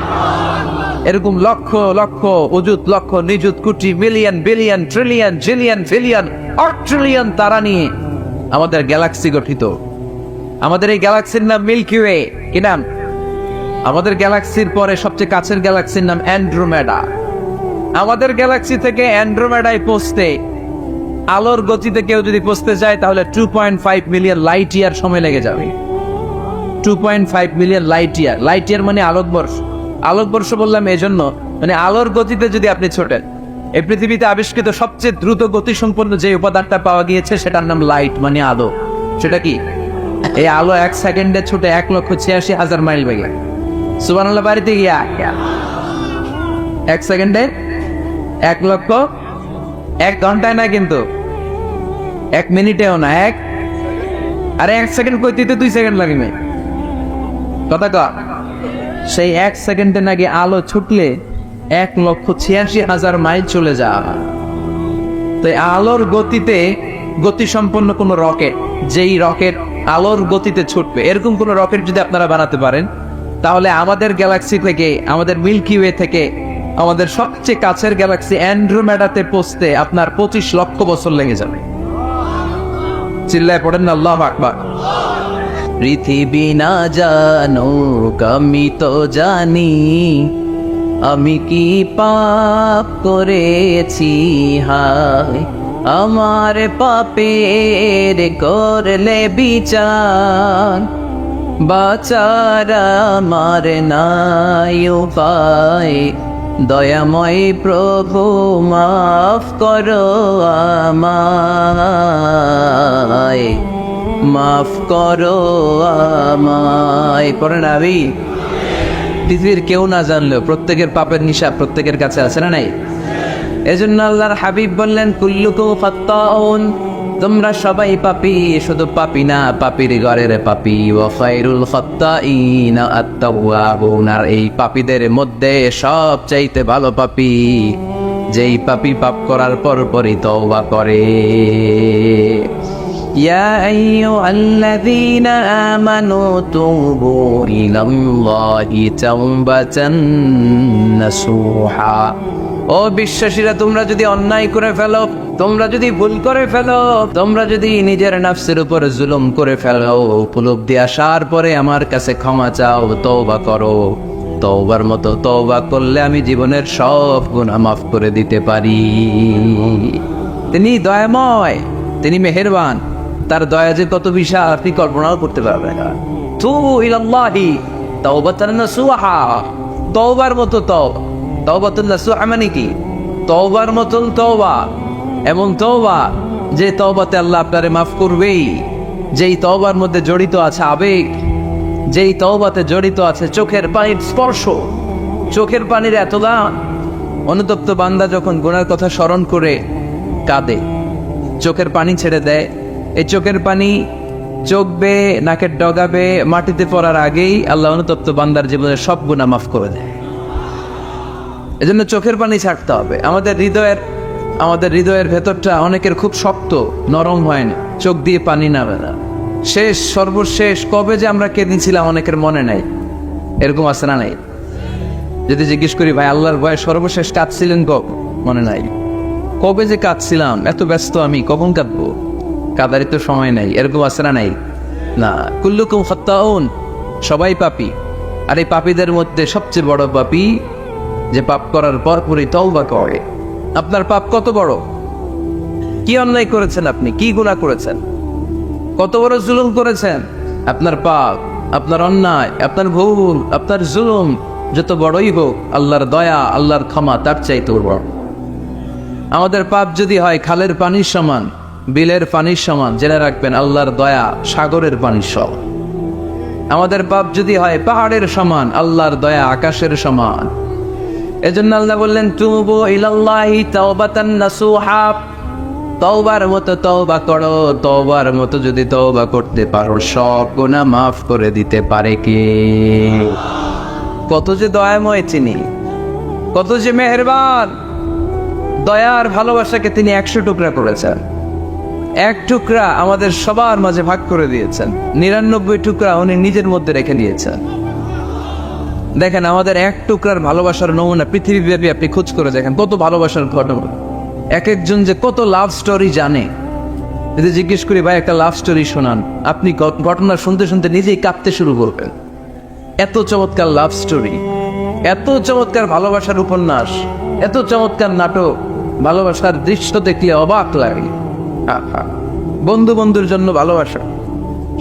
এরকম লক্ষ লক্ষ অযুত লক্ষ নিযুত কোটি million billion trillion zillion pillion অট্রিলিয়ন তারা নিয়ে আমাদের গ্যালাক্সি গঠিত। আমাদের এই গ্যালাক্সির নাম মিল্কি ওয়ে। কি নাম? আমাদের গ্যালাক্সির পরে সবচেয়ে কাছের গ্যালাক্সির নাম অ্যান্ড্রোমেডা। আমাদের গ্যালাক্সি থেকে অ্যান্ড্রোমেডায় পৌঁছতে আলোর গতিতে কেউ যদি পৌঁছতে যায় তাহলে 2.5 মিলিয়ন লাইট ইয়ার সময় লেগে যাবে। 2.5 million light year. Light year মানে আলোকবর্ষ। আলোকবর্ষ বললাম এই জন্য, মানে আলোর গতিতে যদি আপনি ছোটেন, এই পৃথিবীতে আবিষ্কৃত সবচেয়ে দ্রুত গতি সম্পন্ন যে উপাদানটা পাওয়া গিয়েছে সেটার নাম লাইট মানে আলো। সেটা কি? এই আলো 1 সেকেন্ডে ছুটে 1,86,000 মাইল বেগে। সুবহানাল্লাহ বাড়িতে গিয়া 1 সেকেন্ডে 1 লক্ষ, 1 ঘন্টায় না কিন্তু, 1 মিনিটেও না, আরে 1 সেকেন্ড কইতে 2 সেকেন্ড লাগবে। কথা কর। সেই 1 সেকেন্ডে নাকি আলো ছুটলে 1,86,000 মাইল চলে যায়। তো আলোর গতিতে গতিসম্পন্ন কোন রকেট, যেই রকেট আলোর গতিতে ছুটবে, এরকম কোন রকেট যদি আপনারা বানাতে পারেন তাহলে আমাদের গ্যালাক্সি থেকে, আমাদের মিল্কি ওয়ে থেকে আমাদের সবচেয়ে কাছের গ্যালাক্সি অ্যান্ড্রোমেডাতে পৌঁছতে আপনার 25 লক্ষ বছর লেগে যাবে। চিল্লায় পড়েন না আল্লাহু আকবার। পৃথিবী না জানুক আমি তো জানি, আমি কি পাপ করেছি হায়, আমার পাপের করলে বিচার, বাঁচার আমার নাই উপায়, দয়াময় প্রভু মাফ করো আমায়, মাফ করো আমায়। পড়েন আমি। পৃথিবীর কেউ না জানলেও প্রত্যেকের পাপের নিশা প্রত্যেকের কাছে আছে না নাই? এজন্য আল্লাহর হাবিব বললেন কুল্লুকুম খাত্তাউন, তোমরা সবাই পাপী, শুধু পাপী না, পাপীর ঘরের পাপী। ওয়া খায়রুল খাত্তাইনা আত-তাওয়াবুন, আর এই পাপীদের মধ্যে সবচাইতে ভালো পাপী যেই পাপী পাপ করার পরই তওবা করে। ইয়া আইয়ুহাল্লাযীনা আমানু তুবু ইলাল্লাহি তাওবাতান নাসুহা। ও বিশ্বাসীরা, তোমরা যদি অন্যায় করে ফেলো, তোমরা যদি ভুল করে ফেলো, তোমরা যদি নিজের নফসের উপর জুলুম করে ফেলো, উপলব্ধি আসার পরে আমার কাছে ক্ষমা চাও, তওবা করো। তওবার মতো তওবা করলে আমি জীবনের সব গুনাহ মাফ করে দিতে পারি। তিনি দয়াময়, তিনি মেহেরবান, তার দয়া যে কত বিশাল আপনি কল্পনাও করতে পারবেন না। তুবু ইলাল্লাহি তাওবাতান নাসুহা, তওবার মতো তওবা। তাওবাতুন নাসুহা মানে কি? তওবার মতন তওবা, এমন তওবা যে তওবাতে আল্লাহ আপনারে মাফ করবেই, যেই তওবার মধ্যে জড়িত আছে আবেগ, যেই তওবাতে জড়িত আছে চোখের পানির স্পর্শ, চোখের পানির এত দাম। অনুতপ্ত বান্দা যখন গুনার কথা স্মরণ করে কাঁদে, চোখের পানি ছেড়ে দেয়, এই চোখের পানি চোখ বেয়ে নাকের ডগাবে মাটিতে পড়ার আগেই আল্লাহ অনুতপ্ত বান্দার জীবনের সব গুনাহ মাফ করে দেয়। এজন্য চোখের পানি ছাড়তে হবে। আমাদের হৃদয়ের ভেতরটা অনেকের খুব শক্ত, নরম হয় না, চোখ দিয়ে পানি নামে না। সর্বশেষ কবে যে আমরা কেঁদেছিলাম অনেকের মনে নাই। এরকম আছে না নাই? যদি জিজ্ঞেস করি ভাই আল্লাহর ভয়ে সর্বশেষ কাঁদছিলেন কবে, মনে নাই। কবে যে কাঁদছিলাম, এত ব্যস্ত আমি, কখন কাঁদবো, কাঁদারই তো সময় নাই। এরকম আছে না নাই? না। কুল্লুকুম খাত্তাউন, সবাই পাপী। আর এই পাপীদের মধ্যে সবচেয়ে বড় পাপী যে পাপ করার পরই তওবা করে। আপনার পাপ কত বড়? কি অন্যায় করেছেন আপনি? কি গুনাহ করেছেন? কত বড় জুলুম করেছেন? আপনার পাপ, আপনার অন্যায়, আপনার ভুল, আপনার জুলুম যত বড়ই হোক, আল্লাহর দয়া, আল্লাহর ক্ষমা তার চাইতে বড়। আমাদের পাপ যদি হয় খালের পানির সমান, বিলের পানির সমান, জেনে রাখবেন আল্লাহর দয়া সাগরের পানির সমান। আমাদের পাপ যদি হয় পাহাড়ের সমান, আল্লাহর দয়া আকাশের সমান। এজন্য আল্লাহ বললেন তুবু ইলাল্লাহি তাওবাতান নাসুহা, তওবার মতো তওবা করো। তওবার মতো যদি তওবা করতে পারো, সব গুনাহ মাফ করে দিতে পারে কে? কত যে দয়াময় তিনি, কত যে মেহেরবান। দয়ার ভালোবাসাকে তিনি 100 টুকরা করেছেন। 1 টুকরা আমাদের সবার মাঝে ভাগ করে দিয়েছেন, 99 টুকরা উনি নিজের মধ্যে রেখে দিয়েছেন। দেখেন আমাদের এক টুকরার ভালোবাসার নমুনা পৃথিবীব্যাপী আপনি খোঁজ করে দেখেন কত ভালোবাসার ঘটনা। এক একজন যে কত লাভ স্টোরি জানে, যদি জিজ্ঞেস করি ভাই একটা লাভ স্টোরি শোনান, আপনি ঘটনা শুনতে শুনতে নিজেই কাঁদতে শুরু করবেন। এত চমৎকার লাভ স্টোরি, এত চমৎকার ভালোবাসার উপন্যাস, এত চমৎকার নাটক, ভালোবাসার দৃশ্য দেখলে অবাক লাগে। বন্ধু বন্ধুর জন্য ভালোবাসা,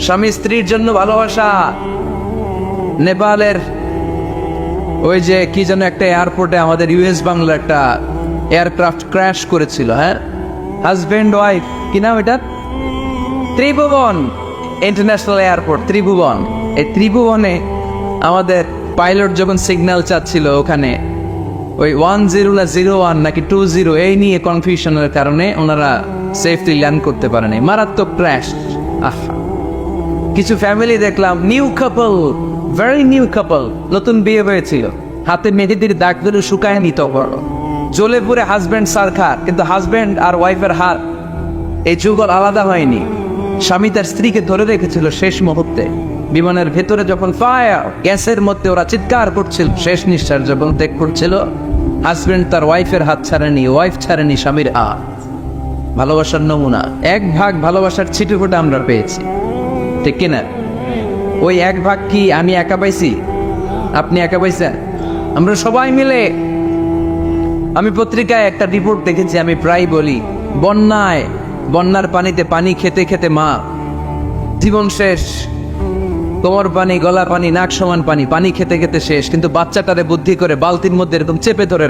স্বামী স্ত্রীর জন্য ভালোবাসা। নেপালের ওই যে কি যেন একটা এয়ারপোর্টে আমাদের ইউএস বাংলা একটা এয়ারক্রাফট ক্র্যাশ করেছিল, হ্যাঁ, হাজব্যান্ড ওয়াইফ, কি নাম এটা, ত্রিভুবন ইন্টারন্যাশনাল এয়ারপোর্ট, ত্রিভুবন। এই ত্রিভুবনে আমাদের পাইলট যখন সিগন্যাল চাচ্ছিল, ওখানে ওই 10 না 01 নাকি 20 এই নিয়ে কনফিউশনের কারণে ওনারা সেফলি ল্যান্ড করতে পারেনি, মারাত্মক ক্র্যাশ। কিছু ফ্যামিলি দেখলাম, নিউ কাপল, ভেরি নিউ কাপল, নতুন বিয়ে হয়েছিল, হাতে মেহেদির দাগ ধরে শুকায় নিত, জ্বলে পুরে হাজব্যান্ড সারখার, কিন্তু হাজব্যান্ড আর ওয়াইফের হাত এই যুগল আলাদা হয়নি। স্বামী তার স্ত্রীকে ধরে রেখেছিল শেষ মুহূর্তে। বিমানের ভেতরে যখন ফায়ার গ্যাসের মধ্যে ওরা চিৎকার করছিল, শেষ নিঃশ্বাস যখন ত্যাগ করছিল, হাজব্যান্ড তার ওয়াইফের হাত ছাড়েনি, ওয়াইফ ছাড়েনি স্বামীর হাত। ভালোবাসার নমুনা, এক ভাগ ভালোবাসার ছিটেফোঁটা আমরা পেয়েছি, ঠিক কিনা? ওই এক ভাগ কি আমি একা পাইছি, আপনি একা পাইছেন? আমরা সবাই মিলে। আমি পত্রিকায় একটা রিপোর্ট দেখেছি, আমি প্রায় বলি, বন্যার পানিতে পানি খেতে খেতে মা জীবন শেষ, কোমর পানি, গলা পানি, নাক সমান পানি, পানি খেতে খেতে শেষ, কিন্তু বাচ্চাটারে বুদ্ধি করে বালতির মধ্যে এরকম চেপে ধরে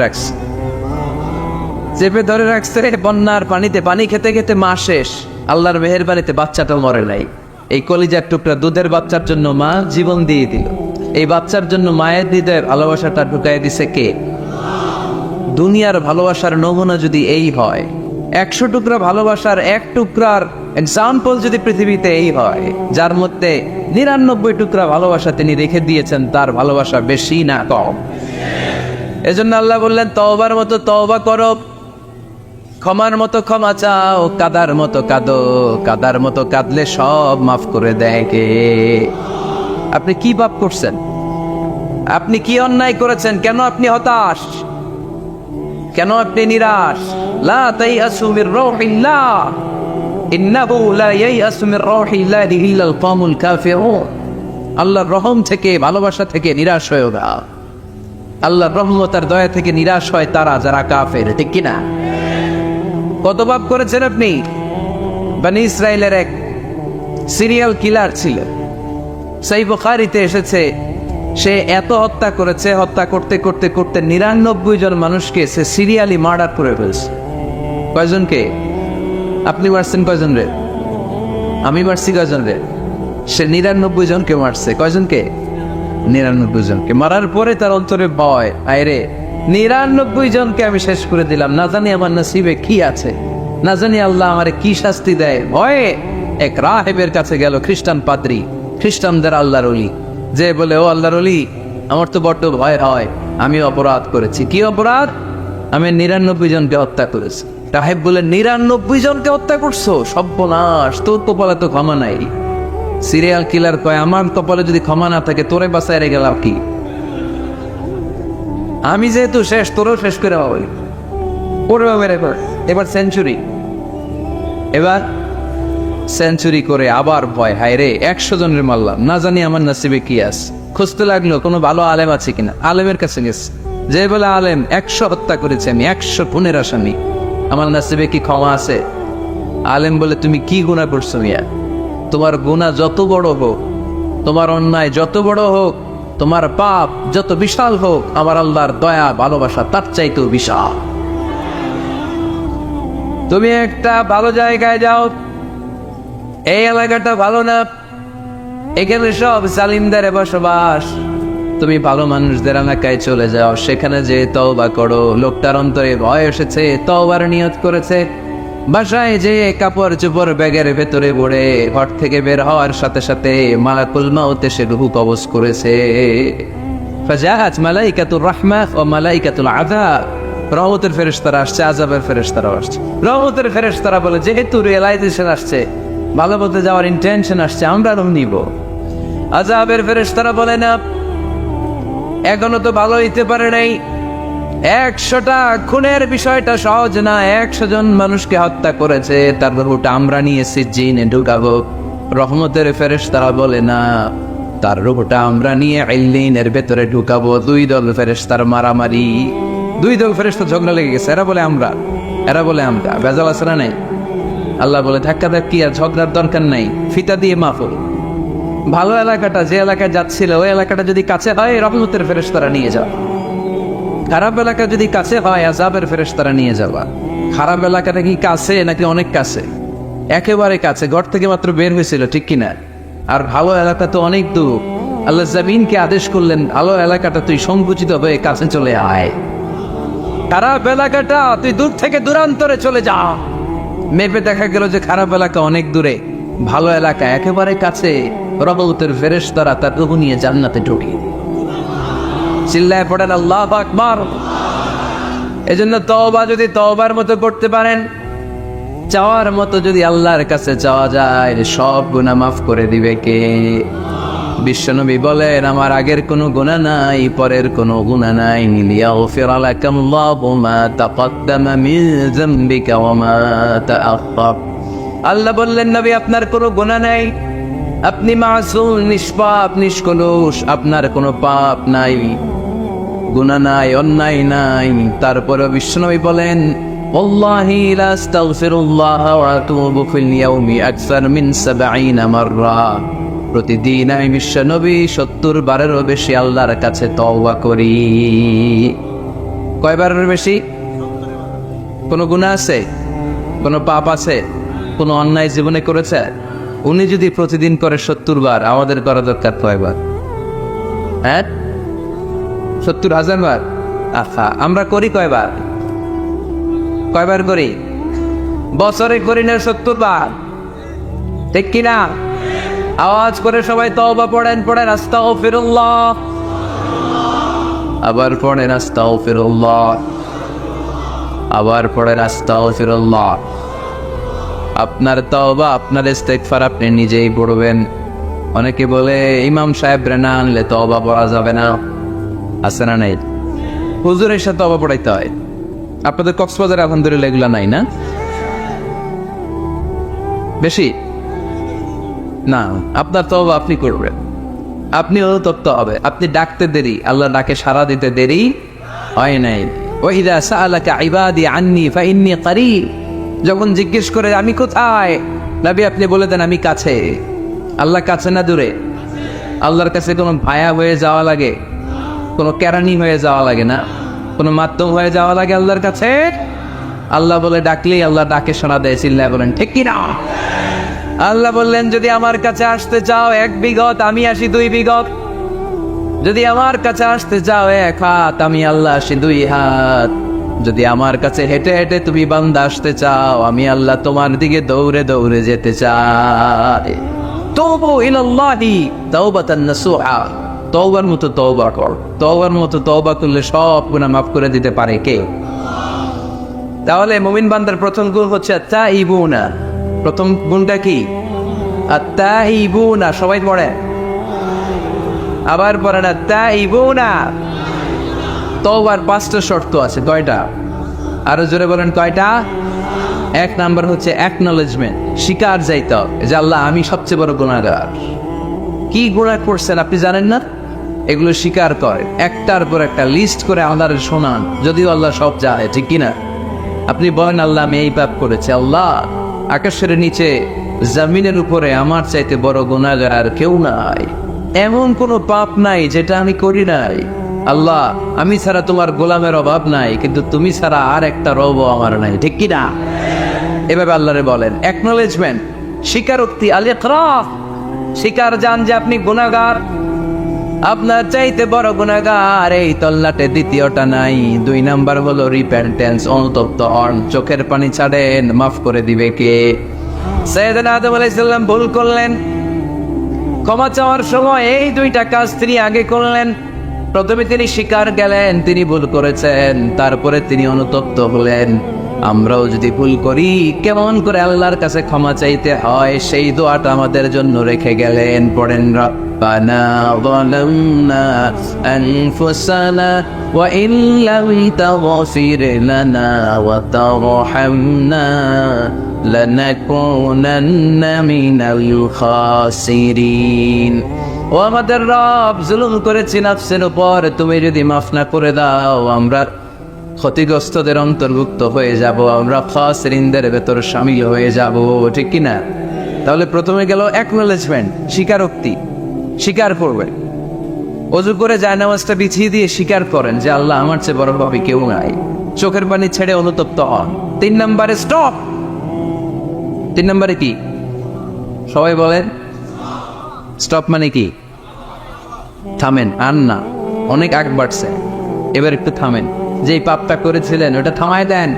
রাখছে, বন্যার পানিতে পানি খেতে খেতে মা শেষ, আল্লাহর মেহেরবানিতে বাচ্চাটা মরে নাই। এই কলিজার টুকরা দুধের বাচ্চার জন্য মা জীবন দিয়ে দিল। এই বাচ্চার জন্য মায়ের হৃদয়ের ভালোবাসাটা ঢুকাই দিছে কে? দুনিয়ার ভালোবাসার নমুনা যদি এই হয়, 100 টুকরা ভালোবাসার এক টুকরার এক্সাম্পল যদি পৃথিবীতে এই হয়, যার মধ্যে 99 টুকরা ভালোবাসা তিনি রেখে দিয়েছেন, তার ভালোবাসা বেশি না কম? এজন্য আল্লাহ বললেন, তওবার মতো তওবা করো, ক্ষমার মতো ক্ষমা চাও, কাদার মতো কাঁদো, কাদার মতো কাঁদলে সব মাফ করে দেয় কে? আপনি কি পাপ করছেন? আপনি কি অন্যায় করেছেন? কেন আপনি হতাশ? কেন আপনি নিরাশ? লা তাইয়াসু মির রাউহিল্লাহ, ইন্নাহু লা ইয়াইয়াসু মির রাউহিল্লাহি ইল্লাল কওমুল কাফিরুন। আল্লাহর রহম থেকে, ভালোবাসা থেকে নিরাশ হয়ো না। আল্লাহর রহমত আর দয়া থেকে নিরাশ হয় তারা যারা কাফের, ঠিক কিনা? কত পাপ করেছেন আপনি? বনি ইসরাইলের এক সিরিয়াল কিলার ছিল, সহিহ বুখারীতে এসেছে, সে এত হত্যা করেছে, হত্যা করতে করতে করতে 99 জন মানুষকে সে সিরিয়ালি মার্ডার করে ফেলছে। কয়জনকে? আপনি মারছেন কয়জন রে? আমি মারছি কয়জন রে? সে 99 জনকে মারছে। কয়জনকে? 99 জনকে। মারার পরে তার অন্তরে ভয়, আয়রে 99 জনকে আমি শেষ করে দিলাম, না জানি আমার নসিবে কি আছে, না জানি আল্লাহ আমারে কি শাস্তি দেয়। ভয়ে এক রাহেবের কাছে গেল, খ্রিস্টান পাদ্রী, খ্রিস্টানদের আল্লাহর ওলি, যে বলে, ও আল্লাহর ওলি, আমার তো বড্ড ভয় হয়, আমি অপরাধ করেছি। কি অপরাধ? আমি 99 জনকে হত্যা করেছি। রাহেব বলে, 99 জনকে হত্যা করছো? সর্বনাশ, তোর কপালে তো ক্ষমা নাই। সিরিয়াল কিলার কয়, আমার কপালে যদি ক্ষমা না থাকে তোরে বাঁচায় রে গেলাম কি? আমি যেহেতু শেষ, তোরও শেষ করে হবে। এবার সেঞ্চুরি, এবার সেঞ্চুরি করে আবার ভয়, হায় রে 100 জনের মারলাম, না জানি আমার নসিবে কি আছে। খুঁজতে লাগলো কোনো ভালো আলেম আছে কিনা। আলেমের কাছে গেছে, যে বলে, আলেম 100 হত্যা করেছে আমি, 100 খুনের আসামি, আমার নসিবে কি ক্ষমা আছে? আলেম বলে, তুমি কি গুনাহ করছো মিয়া? তোমার গুনাহ যত বড় হোক, তোমার অন্যায় যত বড় হোক, তোমার পাপ যত বিশাল হোক, আমার আল্লাহর দয়া ভালোবাসা তার চাইতেও বিশাল। তুমি একটা ভালো জায়গায় যাও, এই এলাকাটা ভালো না, এখানে সব জালিমদের বসবাস, তুমি ভালো মানুষদের এলাকায় চলে যাও, সেখানে যে তওবা করো। লোকটার অন্তরে ভয় এসেছে, তওবার নিয়ত করেছে। বাসায় যে কাপড় চোপড় ব্যাগের ভেতরে ভরে ঘর থেকে বের হওয়ার সাথে সাথে মালাকুল মাউত এসে রূহ কবজ করেছে। ফাজাআত মালাইকাতুর রাহমাহ ওয়া মালাইকাতুল আযাব, রহমতের ফেরেশতারা আসছে, আযাবের ফেরেশতারা আসছে। রহমতের ফেরেশতারা বলে, যেহেতু রিয়েলাইজেশন আসছে, ভালো পথে যাওয়ার ইন্টেনশন আসছে, আমরা রুম নিব। আযাবের ফেরেশতারা বলে, না, এখনো তো ভালো হইতে পারে নাই। 100টা খুনের বিষয়টা সহজ না। 100 জন মানুষকে হত্যা করেছে, তার রূপটা আমরা নিয়ে সিজ্জিনে ঢুকাবো। রহমতের ফেরেশতারা বলে না, তার রূপটা আমরা নিয়ে ইল্লিনের ভেতরে ঢুকাবো। 2 দল ফেরেশতার মারামারি, 2 দল ফেরেশতা ঝগড়া লেগে গেছে। এরা বলে আমরা, এরা বলে আমরা। ভেজাল আছে না নাই? আল্লাহ বলে ধাক্কা ধাক্কি আর ঝগড়ার দরকার নাই, ফিতা দিয়ে মাফুল। ভালো এলাকাটা যে এলাকায় যাচ্ছিল ওই এলাকাটা যদি কাছে হয়, রহমতের ফেরেশতারা নিয়ে যাও। খারাপ এলাকা যদি কাছে হয়, আযাবের ফেরেশতারা নিয়ে যাবা। খারাপ এলাকাটা কি কাছে নাকি অনেক কাছে? একেবারে কাছে, ঘর থেকে মাত্র বের হয়েছিল, ঠিক কিনা? আর ভালো এলাকা তো অনেক দূর। আল্লাহ জামিনকে আদেশ করলেন, ভালো এলাকাটা তুই সংকুচিত হয়ে কাছে চলে আয়, খারাপ এলাকাটা তুই দূর থেকে দূরান্তরে চলে যা। মেপে দেখা গেল যে খারাপ এলাকা অনেক দূরে, ভালো এলাকা একেবারে কাছে। রহমতের ফেরেশতারা তার রূহ নিয়ে জান্নাতে ঢুকে। চিল্লায় পড়েন আল্লাহু আকবার। এজন্য তওবা যদি তওবার মতো করতে পারেন, চাওয়ার মতো যদি আল্লাহর কাছে চাওয়া যায়, সব গুনাহ মাফ করে দিবে কে? বিশ্বনবী বলেন, আমার আগের কোনো গুনাহ নাই, পরের কোনো গুনাহ নাই। লিয়াগফির লাকাল্লাহু মা তাকদ্দামা মিন যামবিকা ওয়া মা তাআখার। আল্লাহ বললেন, নবী আপনার কোনো গুনাহ নাই, আপনি মাসুম, নিষ্পাপ, নিষ্কলুষ, আপনার কোনো পাপ নাই, গুনাহ নাই, অন্যায় নাই। তারপরে বিশ্বনবী বলেন, ওয়াল্লাহি লা আস্তাগফিরুল্লাহ ওয়া আতুবু ফিল ইয়াউমি আকসার মিন 70 মাররা। প্রতিদিন আমি বিশ্বনবী 70 বারেরও বেশি আল্লাহর কাছে তওবা করি। কয়বারের বেশি? কোনো গুনাহ আছে? কোনো পাপ আছে? কোনো অন্যায় জীবনে করেছে? উনি যদি প্রতিদিন করে 70 বার, আমাদের করা দরকার কয়বার? হ্যাঁ, 70,000 বার। আচ্ছা, আমরা করি কয়বার? কয়বার করি? বছরে করি না 70 বার, ঠিক কিনা? আওয়াজ করে সবাই তওবা পড়েন, পড়েন আস্তাগফিরুল্লাহ, আবার পড়েন আস্তাগফিরুল্লাহ, আবার পড়েন আস্তাগফিরুল্লাহ। আপনার তওবা, আপনার ইস্তেগফার আপনি নিজেই পড়বেন। অনেকে বলে ইমাম সাহেব না আনলে তওবা পড়া যাবে না, আছে না নাই? হুজুরের সাথে তওবা পড়াইতে হয়। আপনাদের কক্সবাজারে আলহামদুলিল্লাহ এগুলা নাই না? বেশি না, আপনার তওবা আপনি করবেন, আপনি অনুতপ্ত হবে। আপনি ডাকতে দেরি, আল্লাহ ডাকে সাড়া দিতে দেরি হয় নাই। ওয়াইদা সাআলাকা ইবাদি আন্নী ফাইন্নী কারীব। যখন জিজ্ঞেস করে আমি কোথায়, নবী আপনি বলে দেন আমি কাছে। আল্লাহ কাছে না দূরে? আল্লাহর কাছে কোনো ভায়া হয়ে যাওয়া লাগে, কোনো কেরানি হয়ে যাওয়া লাগে না, কোনো মাধ্যম হয়ে যাওয়া লাগে আল্লাহর কাছে? আল্লাহ বলে ডাকলেই আল্লাহ ডাকে শোনা দেয়। চিল্লায় বলেন ঠিক কিনা? আল্লাহ বললেন, যদি আমার কাছে আসতে চাও 1 বিঘত, আমি আসি 2 বিঘত। যদি আমার কাছে আসতে চাও 1 হাত, আমি আল্লাহ আসি 2 হাত। যদি আমার কাছে হেঁটে হেঁটে তুমি বান্দা আসতে চাও, আমি আল্লাহ তোমার দিকে দৌড়ে দৌড়ে যেতে চাই। তুবু ইলাল্লাহি তাওবাতান নাসুহা। তওবার মতো তওবা কর। তওবার মতো তওবা করলে সব গুনাহ মাফ করে দিতে পারে কে? তাহলে মুমিন বান্দার প্রথম গুণ হচ্ছে আত-তাইবুনা। প্রথম গুণটা কি? আত-তাইবুনা। সবাই পড়ে, আবার পড়েন আত-তাইবুনা। তওবার 5টা শর্ত আছে। কয়টা? আরো জোরে বলেন কয়টা? 1 নাম্বার হচ্ছে অ্যাকনলেজমেন্ট, স্বীকার যাইতে হবে যে আল্লাহ আমি সবচেয়ে বড় গুনাহগার। কি গুনাহ করছেন আপনি জানেন না? এগুলো স্বীকার করেন, একটার পর একটা লিস্ট করে আল্লাহর শোনান, যদিও আল্লাহ সব জানে, ঠিক কিনা? আপনি বলেন আল্লাহ আমি এই পাপ করেছি, আল্লাহ আকাশের নিচে জমিনের উপরে আমার চাইতে বড় গুনাহগার কেউ নাই, এমন কোনো পাপ নাই যেটা আমি করি নাই। আল্লাহ আমি ছাড়া তোমার গোলামের অভাব নাই, কিন্তু তুমি ছাড়া আর একটা রবও আমার নাই, ঠিক কিনা? এভাবে আল্লাহরে বলেন। অ্যাকনলেজমেন্ট, স্বীকারোক্তি, আল ইকরার, স্বীকার জান যে আপনি গুনাহগার, আপনার চাইতে বড় গুনাহগার এই তল্লাটে দ্বিতীয়টা নাই। 2 নাম্বার হলো রিপেন্টেন্স, অনুতপ্ত হন, চোখের পানি ছাড়েন, মাফ করে দিবে কে? সাইয়েদনা আদম আলাইহিস সালাম ভুল করলেন, ক্ষমা চাওয়ার সময় এই 2টা কাজ তিনি আগে করলেন। প্রথমে তিনি স্বীকার গেলেন তিনি ভুল করেছেন, তারপরে তিনি অনুতপ্ত হলেন। আমরাও যদি ভুল করি কেমন করে আল্লাহর কাছে ক্ষমা চাইতে হয় সেই দোয়াটা আমাদের জন্য রেখে গেলেন। পড়েন, রব্বানা যালামনা আনফুসানা ওয়া ইল্লাম তাগফির লানা ওয়া তারহামনা লানাকুনান্না মিনাল খাসিরিন। ও আমাদের রব, জুলুম করেছি নাফসের উপর, তুমি যদি মাফ না করে দাও আমরা ক্ষতিগ্রস্তদের অন্তর্ভুক্ত হয়ে যাব, আমরা খাসিরিনদের ভেতর শামিল হয়ে যাব, ঠিক কিনা? তাহলে প্রথমে গেল অ্যাকনোলেজমেন্ট, স্বীকারোক্তি, স্বীকার করবেন। ওযু করে জায়নামাজটা বিছিয়ে দিয়ে স্বীকার করেন যে আল্লাহ, আমার চেয়ে বড় ভাবে কেউ নাই। চোখের পানি ছেড়ে অনুতপ্ত হন। 3 নম্বরে স্টপ। 3 নম্বরে কি? সবাই বলেন স্টপ মানে কি? থামেন, আর না, অনেক আগ বাড়ছে, এবার একটু থামেন। যেই পাপটা করেছিলেন ওটা থামায় দেন।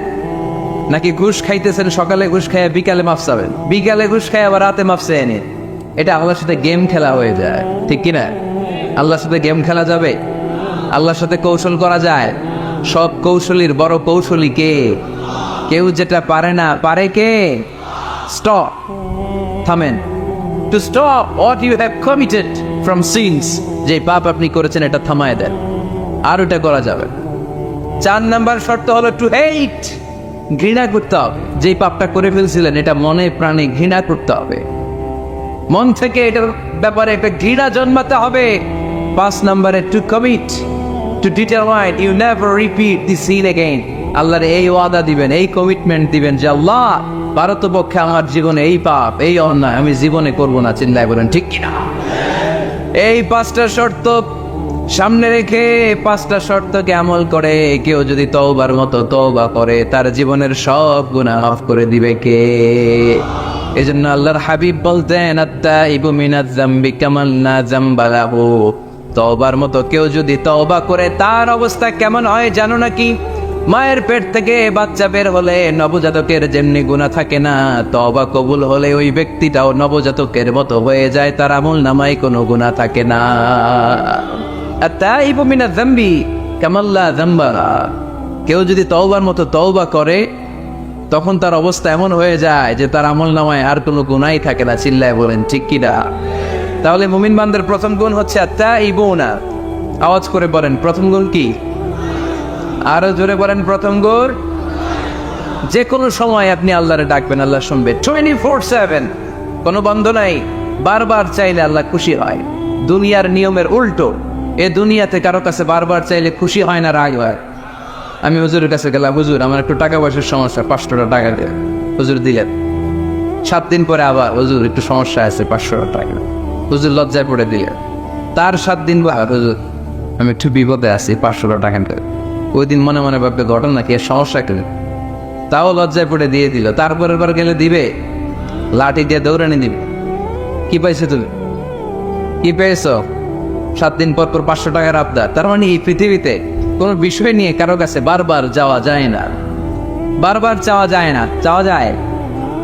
নাকি ঘুষ খাইতেছেন, সকালে ঘুষ খাইয়া বিকালে মাফ চাবেন, বিকালে ঘুষ খাই আবার রাতে মাফ চেয়ে নিন। এটা আল্লাহর সাথে গেম খেলা হয়ে যায়, ঠিক কিনা? আল্লাহর সাথে গেম খেলা যাবে? আল্লাহর সাথে কৌশল করা যায়? সব কৌশলীর বড় কৌশলী কে? কেউ যেটা পারে না, পারে কে? স্টপ, থামেন। To stop what you have committed from sins, যে পাপ আপনি করেছেন এটা থামায় দেন, আর ওটা করা যাবে। 4 নাম্বার শর্ত হলো টু হেট, ঘৃণা করতে হবে। যে পাপটা করে ফেলছিলেন এটা মনে প্রাণে ঘৃণা করতে হবে, মন থেকে এটার ব্যাপারে একটা ঘৃণা জন্মাতে হবে। 5 নাম্বারে to commit, to determine you never repeat this sin again. আল্লাহর এই ওয়াদা দিবেন, এই কমিটমেন্ট দিবেন যে আল্লাহ, ভারতপক্ষে আমার জীবনে এই পাপ, এই অন্যায় আমি জীবনে করব না। চিন্তায় বলেন ঠিক কিনা? এই 5টা শর্ত সামনে রেখে 5টা শর্তকে আমল করে কেউ যদি তওবার মতো তওবা করে তার জীবনের সব গুনাহ মাফ করে দিবে কে? এজন্য আল্লাহর হাবিব বলতেন, আত্তাইবু মিনাজ যামবি কামান লা যামবা লাহু। তওবার মতো কেউ যদি তওবা করে তার অবস্থা কেমন হয় জানো নাকি? মায়ের পেট থেকে বাচ্চা বের হলে নবজাতকের যেমনি গুনাহ থাকে না, তওবা কবুল হলে ওই ব্যক্তিটাও নবজাতকের মতো হয়ে যায়, তার আমল নামায় কোনো গুনাহ থাকে না। আত্তাইবু মিনাজ যামবি কামান লা যামবা। কেউ যদি তওবার মতো তওবা করে তখন তার অবস্থা এমন হয়ে যায় যে তার আমল নামায় আর কোনো গুনাহই থাকে না। চিল্লায় বলেন ঠিক কিনা? তাহলে মুমিন বান্দার প্রথম গুণ হচ্ছে আত্তাইবুনা। আওয়াজ করে বলেন প্রথম গুণ কি? আরো জোরে বলেন প্রথম গুণ। যে কোনো সময় আপনি আল্লাহরে ডাকবেন, আল্লাহ শুনবে 24/7, কোনো বন্ধ নাই। বারবার চাইলে আল্লাহ খুশি হয়। দুনিয়ার নিয়মের উল্টো, এ দুনিয়াতে কারো কাছে বারবার চাইলে খুশি হয় না, রাগ হয়। আমি হুজুরের কাছে গেলাম, হুজুর আমার একটু টাকা পয়সার সমস্যা, 500 টাকা দেন। হুজুর দিলেন। 7 দিন পরে আবার, হুজুর একটু সমস্যা আছে, 500 টাকা। হুজুর লজ্জায় পড়ে দিলেন। তার 7 দিন পর, হুজুর আমি একটু বিপদে আছি, 500 টাকা দেন। ওই দিন মনে মনে ভাববে ঘটনা কি, সমস্যা কি? তাও লজ্জায় পড়ে দিয়ে দিল। তারপরের বার গেলে দিবে, লাঠি দিয়ে দৌড়ানি দিবে। কি পাইছো তুমি? কি পেয়েছো? 7 দিন পর পর 500 টাকার আবদার। তার মানে এই পৃথিবীতে কোনো বিষয় নিয়ে কারো কাছে বারবার যাওয়া যায় না, বারবার চাওয়া যায় না। চাওয়া যায়?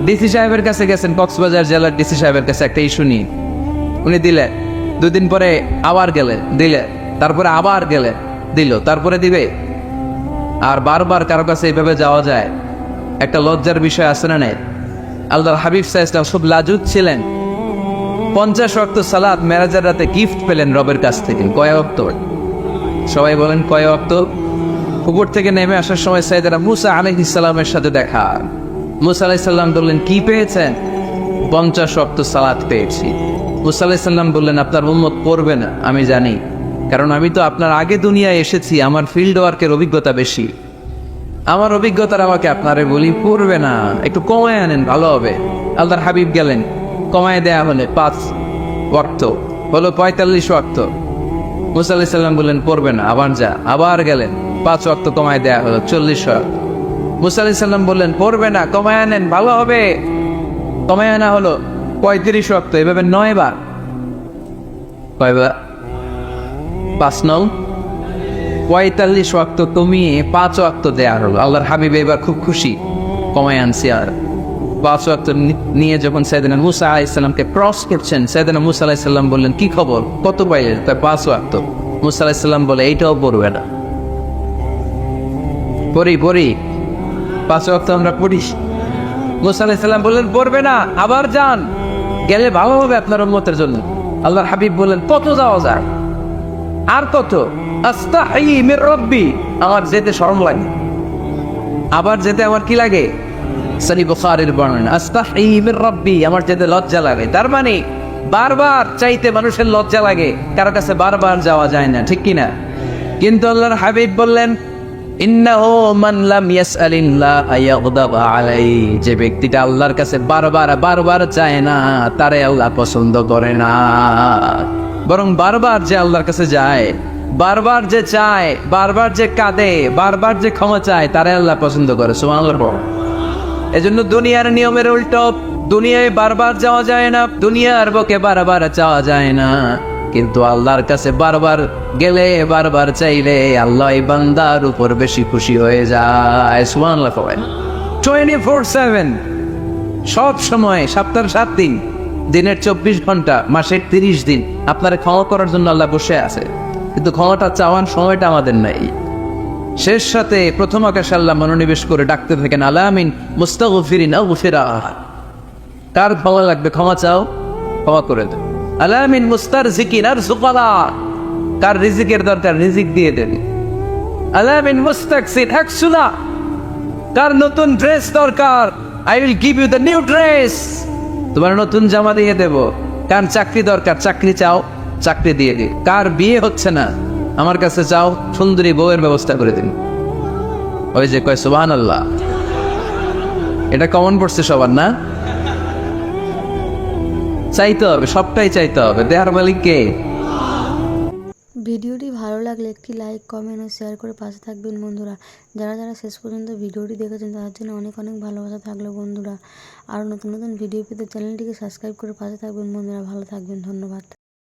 ডিসি সাহেবের কাছে গেছেন, কক্সবাজার জেলার ডিসি সাহেবের কাছে একটা ইস্যু নিয়ে, উনি দিলেন। 2 দিন পরে আবার গেলেন, দিলে। তারপরে আবার গেলেন, দিল। তারপরে দিবে? আর বারবার কারো কাছে এইভাবে যাওয়া যায়? একটা লজ্জার বিষয় আছে না নাই? আল্লাহর হাবিব সাল্লাল্লাহু আলাইহি ওয়াসাল্লাম খুব লাজুক ছিলেন। 50 ওয়াক্ত সালাত মেরাজের রাতে গিফট পেলেন রবের কাছ থেকে। কয় ওয়াক্ত? সবাই বলেন কয় ওয়াক্ত? উপর থেকে নেমে আসার সময় সাইয়েদনা মুসা আলাইহিস সালামের সাথে দেখা। মুসা আলাইহিস সালাম বললেন, কি পেয়েছেন? 50 ওয়াক্ত সালাত পেয়েছি। মুসা আলাইহিস সালাম বললেন, আপনার উম্মত পড়বে না, আমি জানি, কারণ আমি তো আপনার আগে দুনিয়ায় এসেছি, আমার ফিল্ড ওয়ার্কের অভিজ্ঞতা বেশি। আমার অভিজ্ঞতার আমাকে আপনারে বলি, পড়বে না, একটু কমায় আনেন, ভালো হবে। আল্লাহর হাবিব গেলেন, কমায় দেয়া হলে 5 ওয়াক্ত হলো 45 ওয়াক্ত। মুসা আলাইহিস সালাম বললেন পড়বে না, আবার যা। আবার গেলেন, 5 ওয়াক্ত কমায় দেয়া হলো 40 ওয়াক্ত। মুসা আলাইহিস সালাম বললেন পড়বে না, কমায় আনেন, ভালো হবে। কমায় আনা হলো 35 ওয়াক্ত। এভাবে 9 বার। কয়বার? 5 নং 45 ওয়াক্ত কমিয়ে 5 ওয়াক্ত দেয়া হলো। আল্লাহর হাবিব এবার খুব খুশি, কমায় আনছি। আর 5 ওয়াক্ত নিয়ে যখন সাইয়েদনা মুসা আলাইহিস সালামকে ক্রস করছেন, সাইয়েদনা মুসা আলাইহিস সালাম বললেন, কি খবর, কত পাইলেন? তাই 5 ওয়াক্ত। মুসা আলাইহিস সালাম বলে, এইটাও পড়বে না। পড়ি 5 ওয়াক্ত আমরা পড়ি। মুসা আলাইহিস সালাম বললেন পড়বে না, আবার যান, গেলে ভালো হবে আপনার উম্মতের জন্য। আল্লাহর হাবিব বললেন কত যাওয়া যায়, আর কত? আস্তাহি মির রাব্বি, আমার যেতে শরম লাগে, আবার যেতে আমার কি লাগে? সহিহ বুখারীর বর্ণনা, আস্তাহি মির রাব্বি, আমার যেতে লজ্জা লাগে। তার মানে বারবার চাইতে মানুষের লজ্জা লাগে, কারো কাছে বারবার যাওয়া যায় না, ঠিক কি না? কিন্তু আল্লাহর হাবিব বললেন ইন্নাহু মান লাম ইয়াসআলিল্লাহ ইয়াগদাব আলাইহি, যে ব্যক্তিটা আল্লাহর কাছে বারবার চায় না, তারে আল্লাহ পছন্দ করে না। বরং বারবার যে আল্লাহর কাছে যায়, বারবার যে চায়, বারবার যে কাঁদে, বারবার যে ক্ষমা চায়, তারে আল্লাহ পছন্দ করে। সুবহানাল্লাহ। এজন্য দুনিয়ার নিয়মের উল্টো, দুনিয়ায় বারবার যাওয়া যায় না, দুনিয়ার বুকে বারবার চাওয়া যায় না, কিন্তু আল্লাহর কাছে বারবার গেলে, বারবার চাইলে আল্লাহ এই বান্দার উপর বেশি খুশি হয়ে যায়। সুবহানাল্লাহ। 24/7, সব সময়, সপ্তাহের 7 দিন, দিনের 24 ঘন্টা, মাসের 30 দিন আপনার ক্ষমা করার জন্য আল্লাহ বসে আছে, কিন্তু ক্ষমাটা চাওয়ার সময়টা আমাদের নাই। শেষ সাথে প্রথম আকাশে আল্লাহ মনোনিবেশ করে ডাকতে থাকেন আলামিন মুস্তাগফিরিন আগফিরা, কার ক্ষমা লাগবে ক্ষমা চাও, ক্ষমা করে দেন। আলামিন মুস্তারজিকিন আরজুকালা, কার রিজিকের দরকার রিজিক দিয়ে দেন। আলামিন মুস্তাকসিন আকসুলা, কার নতুন ড্রেস দরকার, I will give you the new dress, তোমার নতুন জামা দিয়ে দেব। কার চাকরি দরকার, চাকরি চাও, চাকরি দিয়ে দিই। কার বিয়ে হচ্ছে না, আমার কাছে চাও, সুন্দরী বউয়ের ব্যবস্থা করে দিন। ওই যে কয় সুবহানাল্লাহ, এটা কমন পড়ছে সবার না? চাইতে হবে, সবটাই চাইতে হবে। দেহার মালিক কে? ভিডিওটি ভালো লাগলে একটি লাইক, কমেন্ট ও শেয়ার করে পাশে থাকবেন বন্ধুরা। যারা যারা শেষ পর্যন্ত ভিডিওটি দেখেছেন তাদের জন্য অনেক অনেক ভালোবাসা থাকলো বন্ধুরা। আরও নতুন নতুন ভিডিও পেতে চ্যানেলটিকে সাবস্ক্রাইব করে পাশে থাকবেন বন্ধুরা। ভালো থাকবেন, ধন্যবাদ।